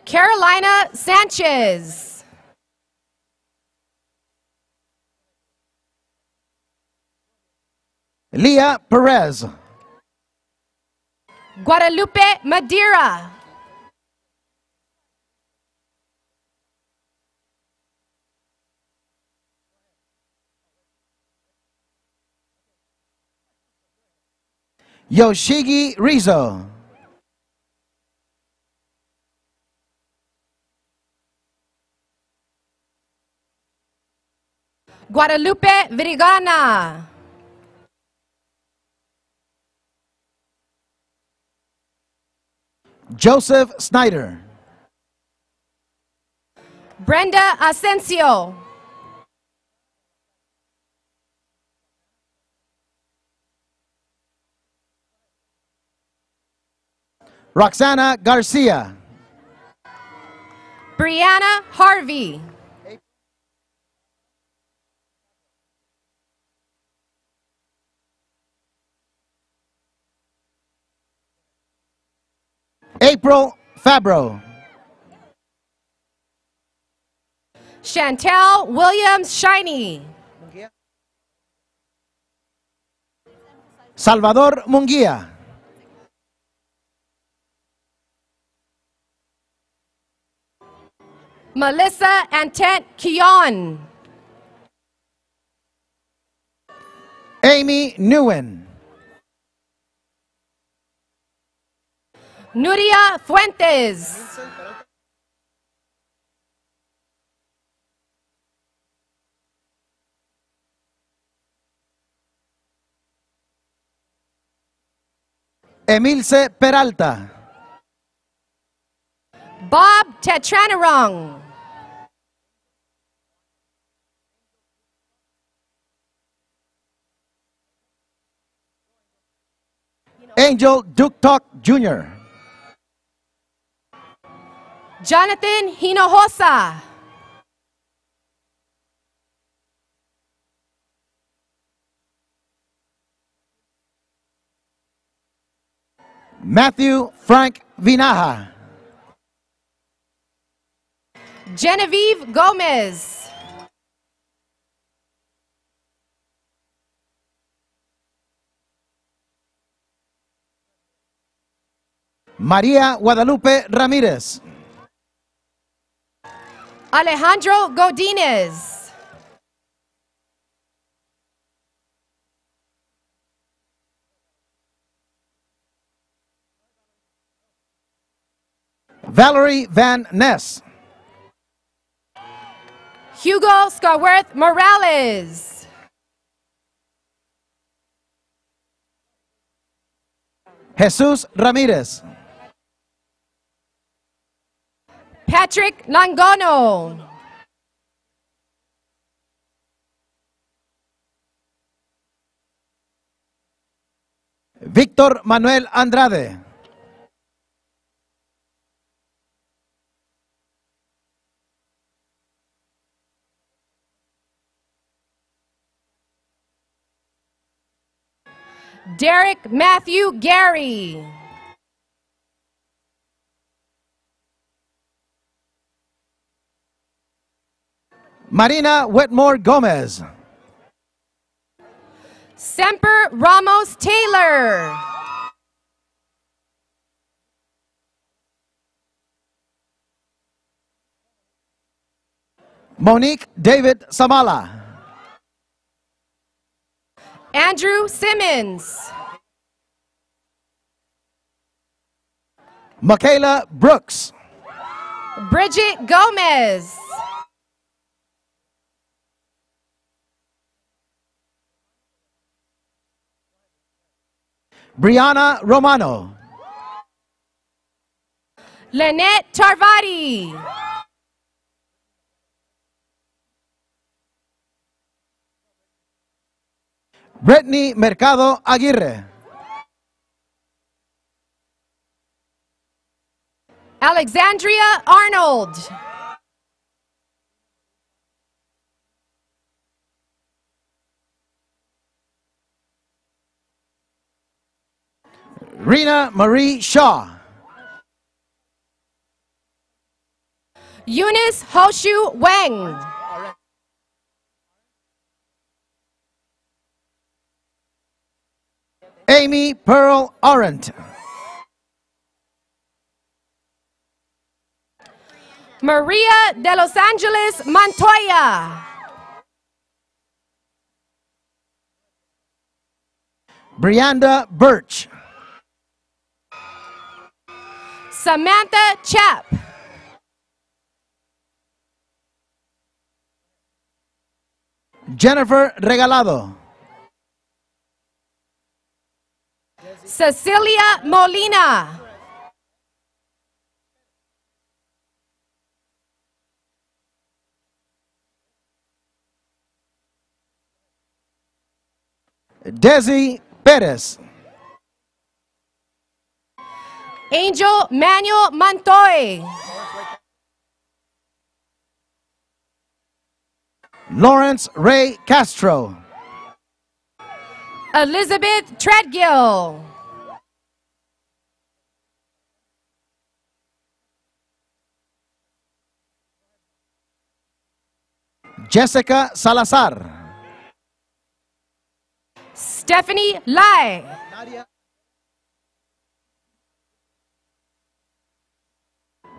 Carolina Sanchez. Leah Perez. Guadalupe Madeira. Yoshigi Rizzo. Guadalupe Virigana. Joseph Snyder. Brenda Asensio. Roxana Garcia. Brianna Harvey. April Fabro. Chantel Williams Shiny. Salvador Munguia. Melissa Antet Kion. Amy Nguyen. Nuria Fuentes. Emilce Peralta. Bob Tetranarong. Angel Duktok Jr. Jonathan Hinojosa. Matthew Frank Vinaja. Genevieve Gomez. María Guadalupe Ramírez. Alejandro Godinez. Valerie Van Ness. Hugo Scarworth Morales. Jesús Ramírez. Patrick Langono. Víctor Manuel Andrade. Derek Matthew Gary. Marina Wetmore Gomez. Semper Ramos Taylor. Monique David Samala. Andrew Simmons. Michaela Brooks. Bridget Gomez. Brianna Romano. Lynette Tarvati. Brittany Mercado Aguirre. Alexandria Arnold. Rena Marie Shaw. Eunice Hoshu Wang. Amy Pearl Arendt. Maria de Los Angeles Montoya. Brianda Birch. Samantha Chap. Jennifer Regalado. Cecilia Molina. Desi Perez. Angel Manuel Montoy. Lawrence Ray Castro. Elizabeth Treadgill. Jessica Salazar. Stephanie Lai.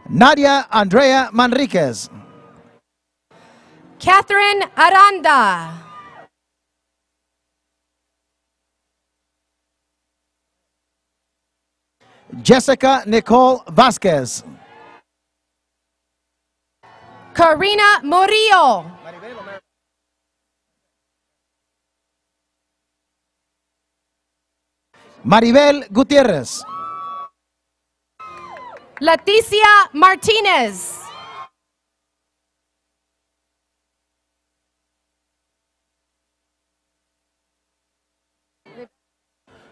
Nadia Andrea Manriquez. Catherine Aranda. Jessica Nicole Vasquez. Karina Murillo. Maribel Gutierrez. Leticia Martinez.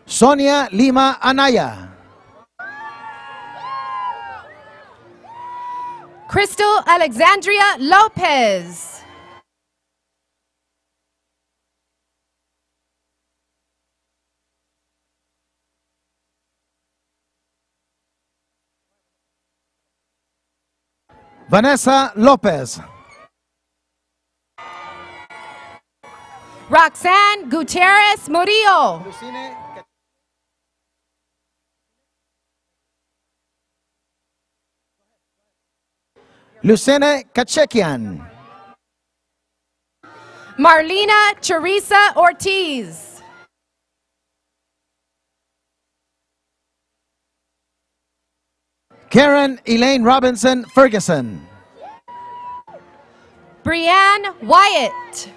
Sonia Lima Anaya. Crystal Alexandria Lopez. Vanessa Lopez. Roxanne Gutierrez Murillo. Lucene Kachekian. Marlena Teresa Ortiz. Karen Elaine Robinson Ferguson. Brianne Wyatt.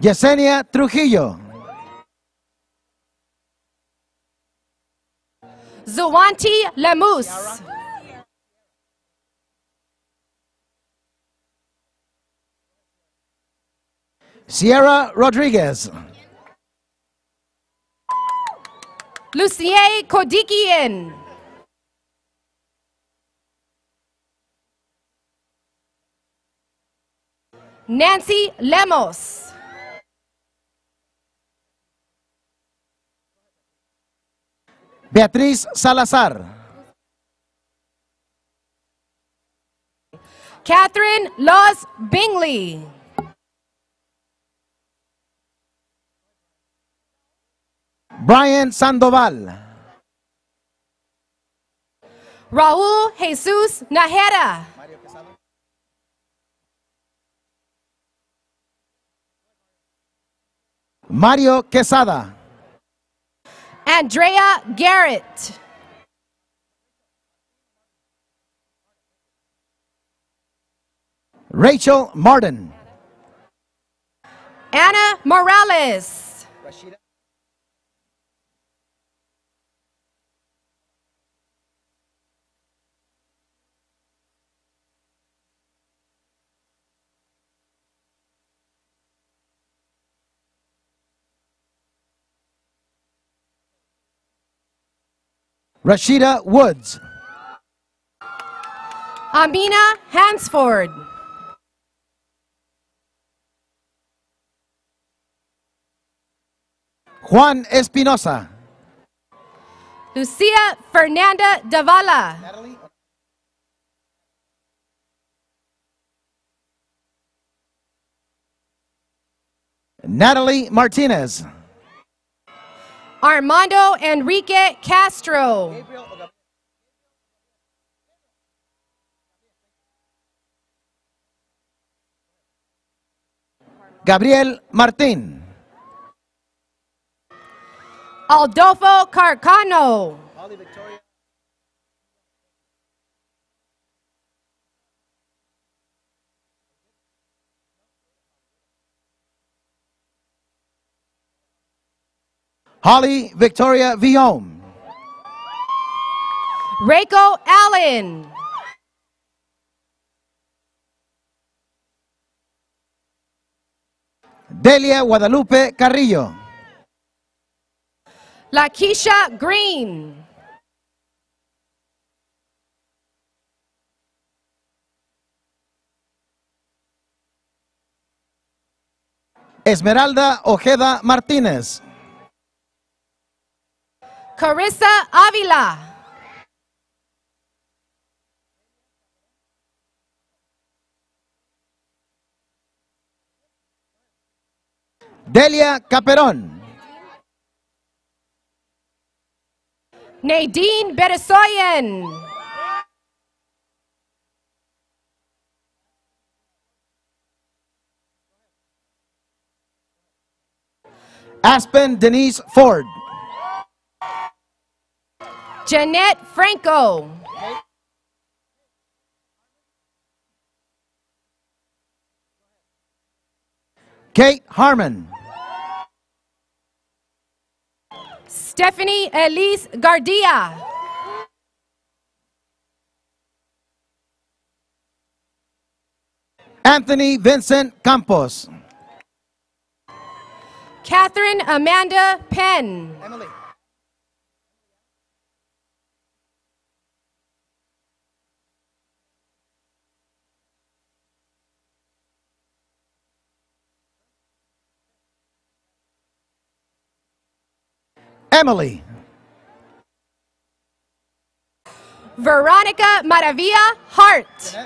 Yesenia Trujillo. Zuanti Lemus. Sierra Rodriguez. Lucie Kodikian. Nancy Lemos. Beatriz Salazar. Catherine Laws Bingley. Brian Sandoval. Raul Jesus Najera. Mario Quesada. Andrea Garrett. Rachel Martin. Anna Morales. Rashida Woods. Amina Hansford. Juan Espinosa. Lucia Fernanda Davala. Natalie Martinez. Armando Enrique Castro. Gabriel Martín. Aldolfo Carcano. Holly Victoria Viome. Reiko Allen. Delia Guadalupe Carrillo. Lakeisha Green. Esmeralda Ojeda Martínez. Carissa Avila. Delia Caperon. Nadine Beresoyan. Aspen Denise Ford. Jeanette Franco. Kate Harmon. Stephanie Elise Gardia. Anthony Vincent Campos. Catherine Amanda Penn. Emily. Veronica Maravilla Hart.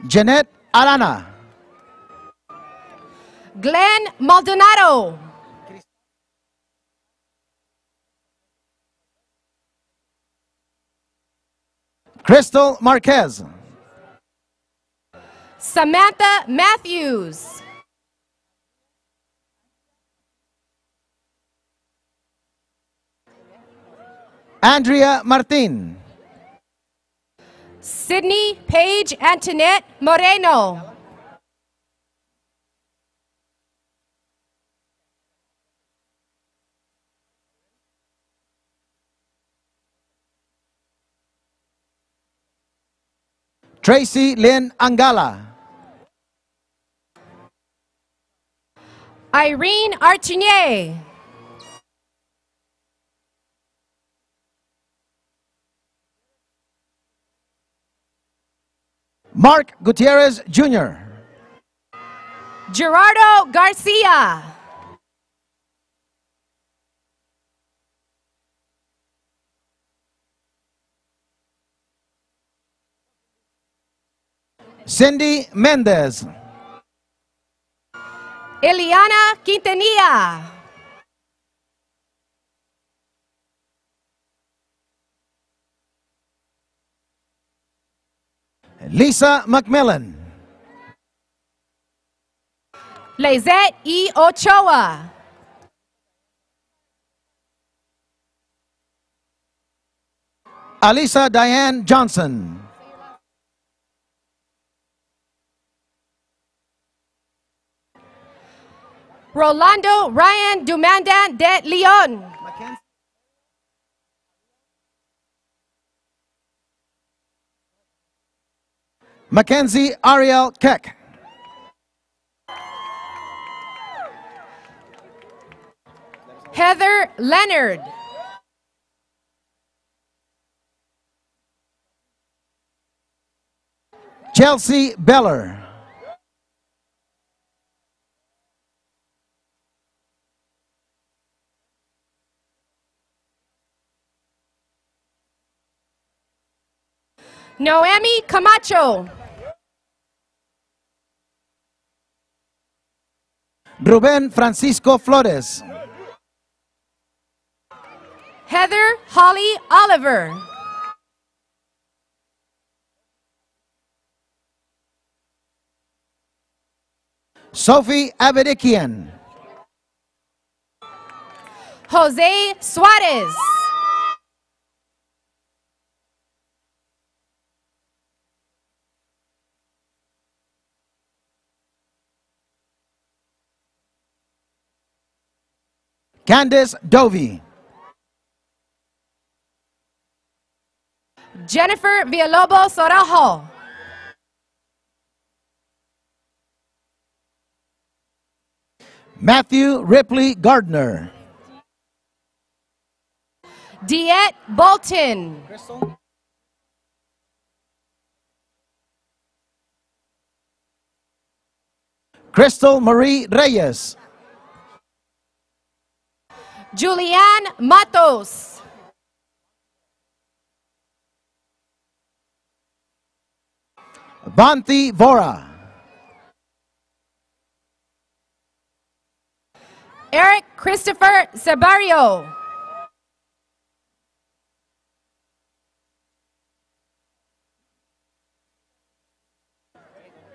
Jeanette Arana. Glenn Maldonado. Crystal Marquez. Samantha Matthews. Andrea Martin. Sydney Paige Antoinette Moreno. Tracy Lynn Angala. Irene Archinier. Mark Gutierrez Jr. Gerardo Garcia. Cindy Mendez. Eliana Quintanilla. Lisa McMillan. Lizette E. Ochoa. Alisa Diane Johnson. Rolando Ryan Dumandan de Leon. Mackenzie Ariel Keck. Heather Leonard. Chelsea Beller. Noemi Camacho. Ruben Francisco Flores. Heather Holly Oliver. Sophie Abedikian. Jose Suarez. Candice Dovey. Jennifer Villalobos Orajo. Matthew Ripley Gardner. Diet Bolton. Crystal Marie Reyes. Julianne Matos. Vanthi Vora. Eric Christopher Sabario.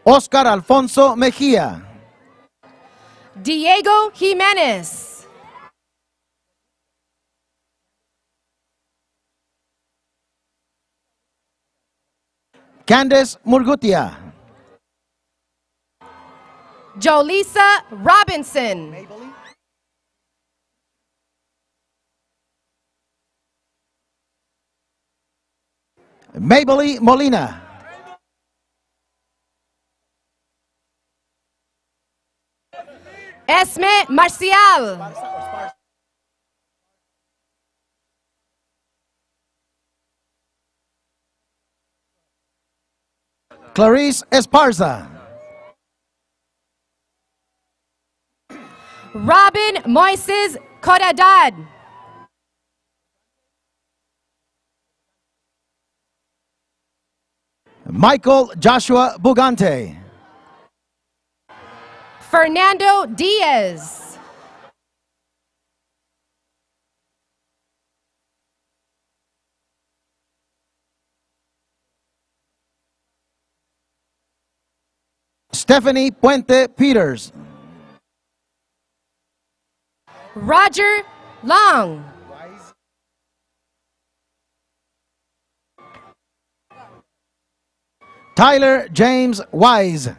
Oscar Alfonso Mejia. Diego Jimenez. Candice Murgutia. Jolisa Robinson. Maybelline Molina. Esme Marcial. Clarice Esparza. Robin Moises Codadad. Michael Joshua Bugante. Fernando Diaz. Stephanie Puente Peters. Roger Long. Tyler James Wise.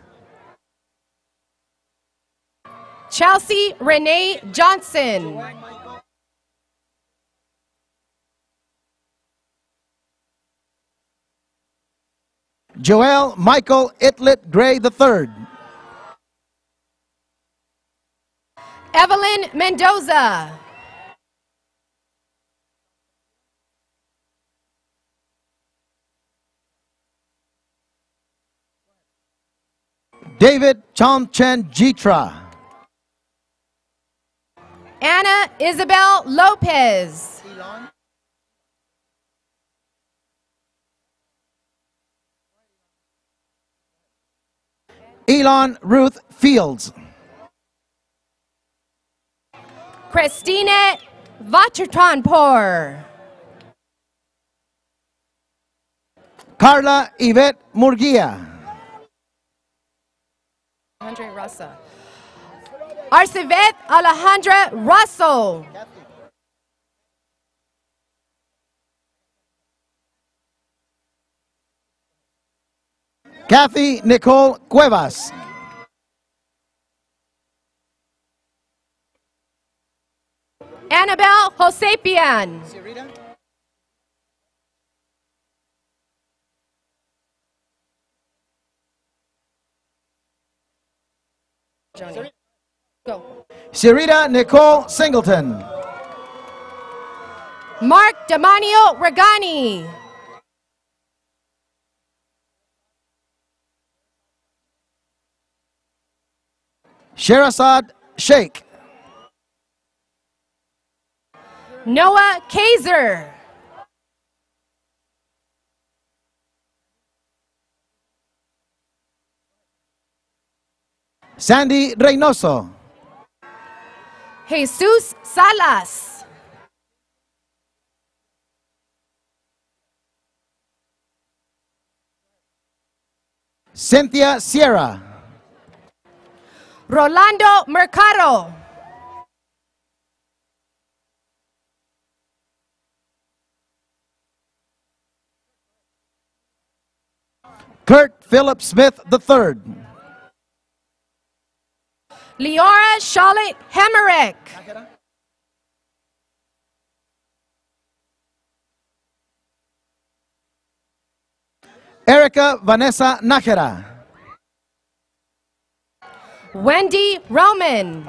Chelsea Renee Johnson. Joel Michael Itlet Gray III. Evelyn Mendoza. David Chomchen Jitra. Anna Isabel Lopez. Elon Ruth Fields. Christine Vachertonpour. Carla Yvette Murguia. Andre Russa. Arcivet Alejandra Russell. Kathy Nicole Cuevas. Annabelle Josepian. Johnny. Go. Sirita Nicole Singleton. Mark Damanio Regani. Sherazad Sheikh. Noah Kaiser. Sandy Reynoso. Jesus Salas. Cynthia Sierra. Rolando Mercado. Kurt Philip Smith III. Leora Charlotte Hemerick. Erica Vanessa Nájera. Wendy Roman.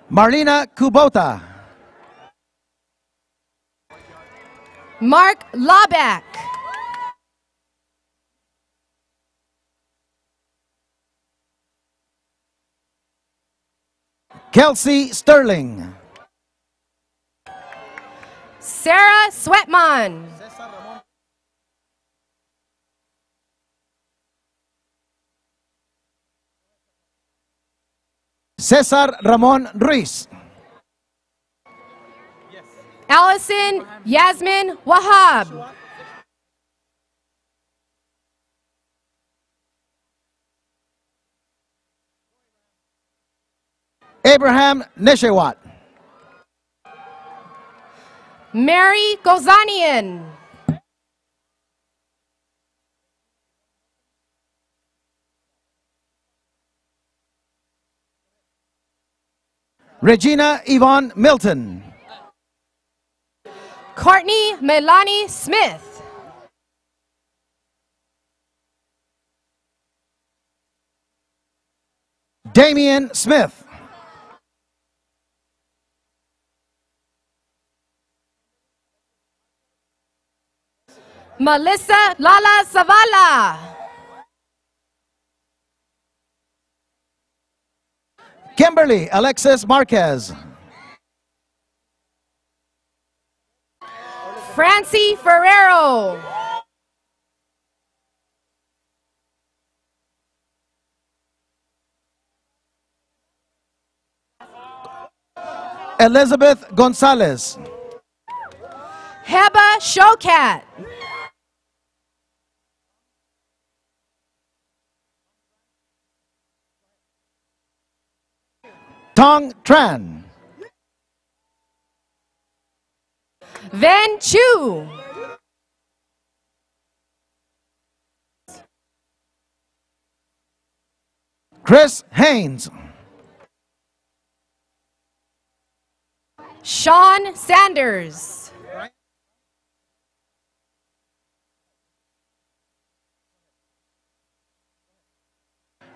Marlena Kubota. Mark Laback. Kelsey Sterling. Sarah Sweatman. Cesar Ramon Ruiz. Allison Yasmin Wahab. Abraham Neshewat. Mary Gozanian. Regina Yvonne Milton. Courtney Melanie Smith. Damian Smith. Melissa Lala Zavala. Kimberly Alexis Marquez. Francie Ferrero. Elizabeth Gonzalez. Heba Showcat. Tong Tran. Ven Chu. Chris Haynes. Sean Sanders.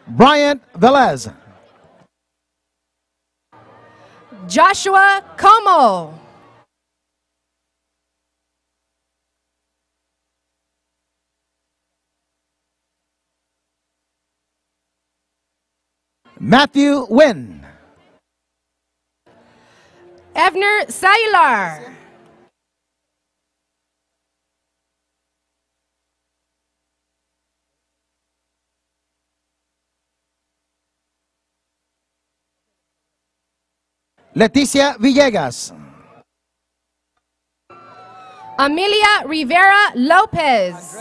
Bryant Velez. Joshua Como. Matthew Wynn. Evner Sayular. Leticia Villegas. Amelia Rivera Lopez.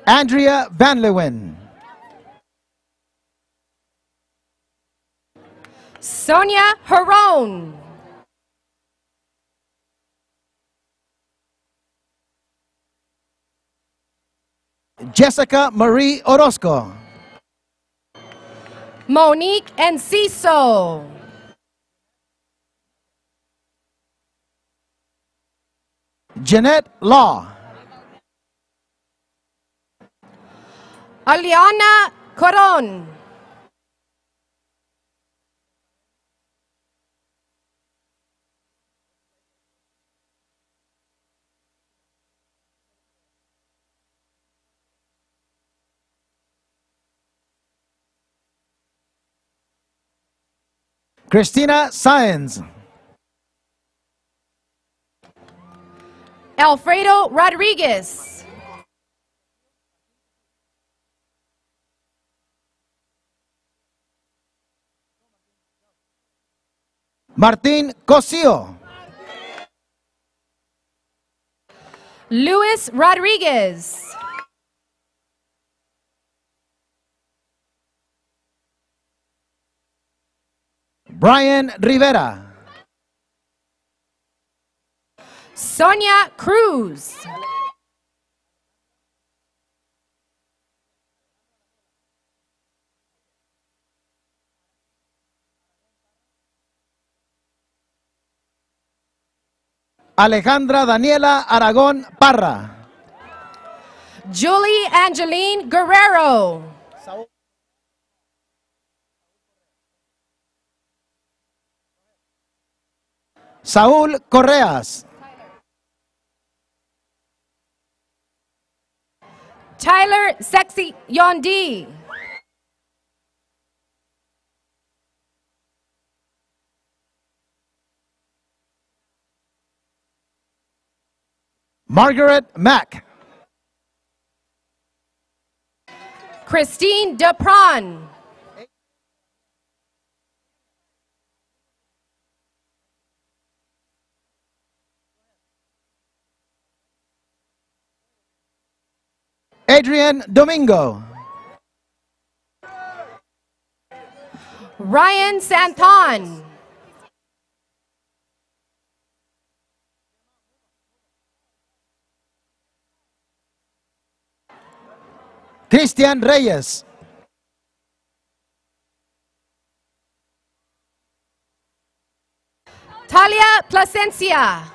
Andrea Van Leeuwen. Sonia Harone. Jessica Marie Orozco. Monique Enciso. Jeanette Law. Aliana Coron. Christina Sáenz. Alfredo Rodriguez. Martín Cosío. Luis Rodriguez. Brian Rivera. Sonia Cruz. Alejandra Daniela Aragón Parra. Julie Angeline Guerrero. Saúl Correas. Tyler Sexy Yondi. Margaret Mack. Christine Depron. Adrian Domingo. Ryan Santon. Christian Reyes. Talia Plasencia.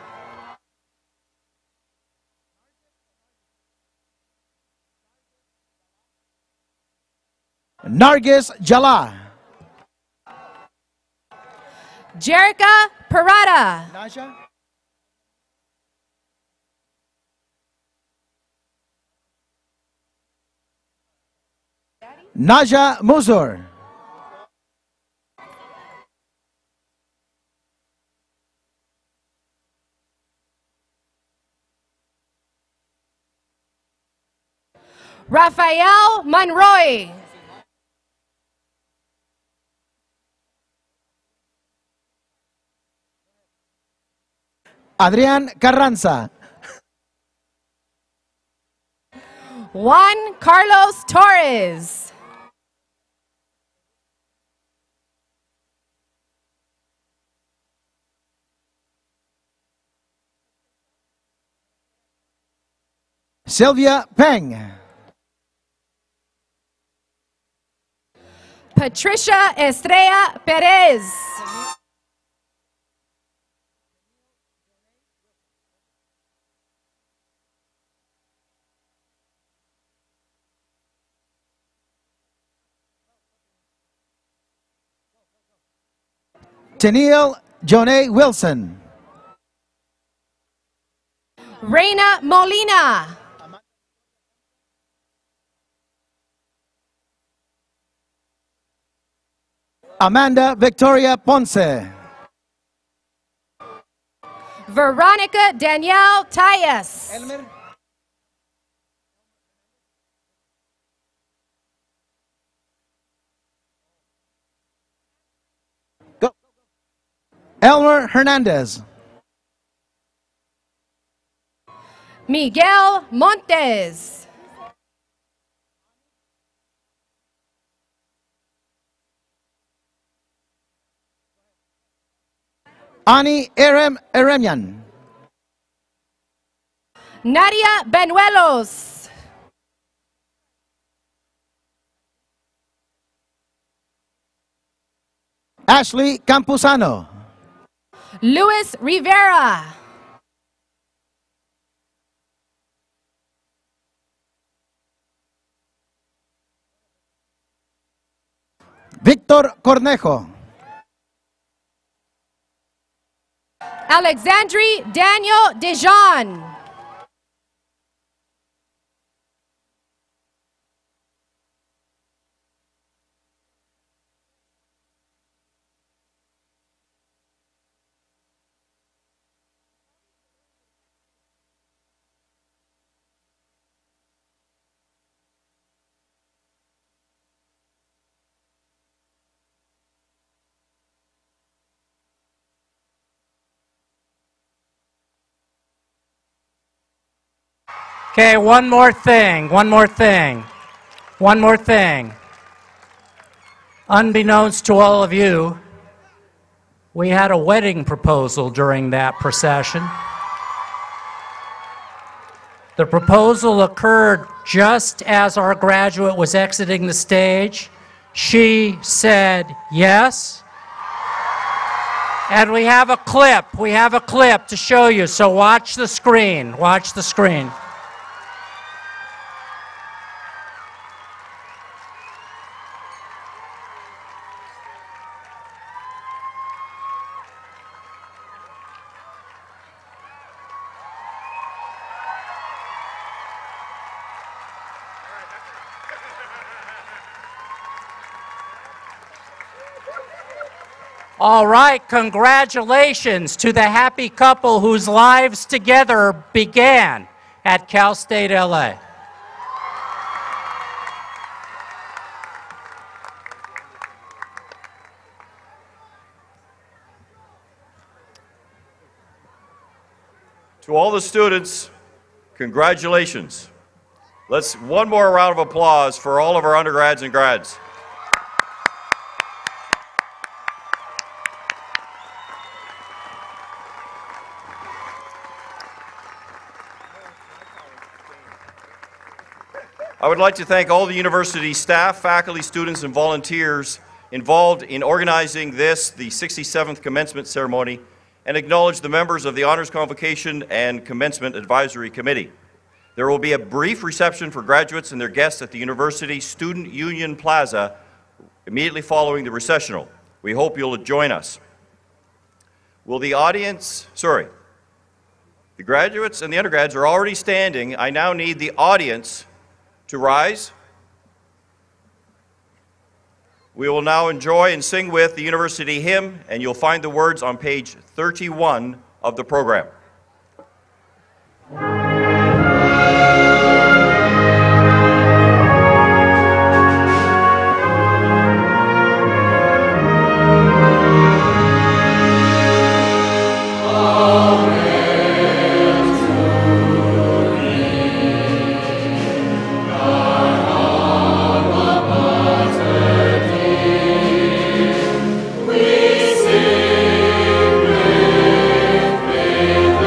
Nargis Jala. Jerica Parada. Naja. Naja Musur. Rafael Monroy. Adrián Carranza. Juan Carlos Torres. Sylvia Peng. Patricia Estrella Perez. Tennille Jonay Wilson. Reina Molina. Amanda Victoria Ponce. Veronica Danielle Tyas. Go. Elmer Hernandez. Miguel Montes. Ani Eremian. Nadia Benuelos. Ashley Campuzano. Luis Rivera. Víctor Cornejo. Alexandri Daniel Dijon. Okay, one more thing. Unbeknownst to all of you, we had a wedding proposal during that procession. The proposal occurred just as our graduate was exiting the stage. She said yes. And we have a clip to show you, so watch the screen. All right, congratulations to the happy couple whose lives together began at Cal State L.A. To all the students, congratulations. Let's one more round of applause for all of our undergrads and grads. I would like to thank all the university staff, faculty, students, and volunteers involved in organizing this, the 67th commencement ceremony, and acknowledge the members of the Honors Convocation and Commencement Advisory Committee. There will be a brief reception for graduates and their guests at the University Student Union Plaza immediately following the recessional. We hope you'll join us. Will the audience, the graduates and the undergrads are already standing. I now need the audience to rise. We will now enjoy and sing with the university hymn, and you'll find the words on page 31 of the program. We sing with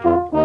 Thank you.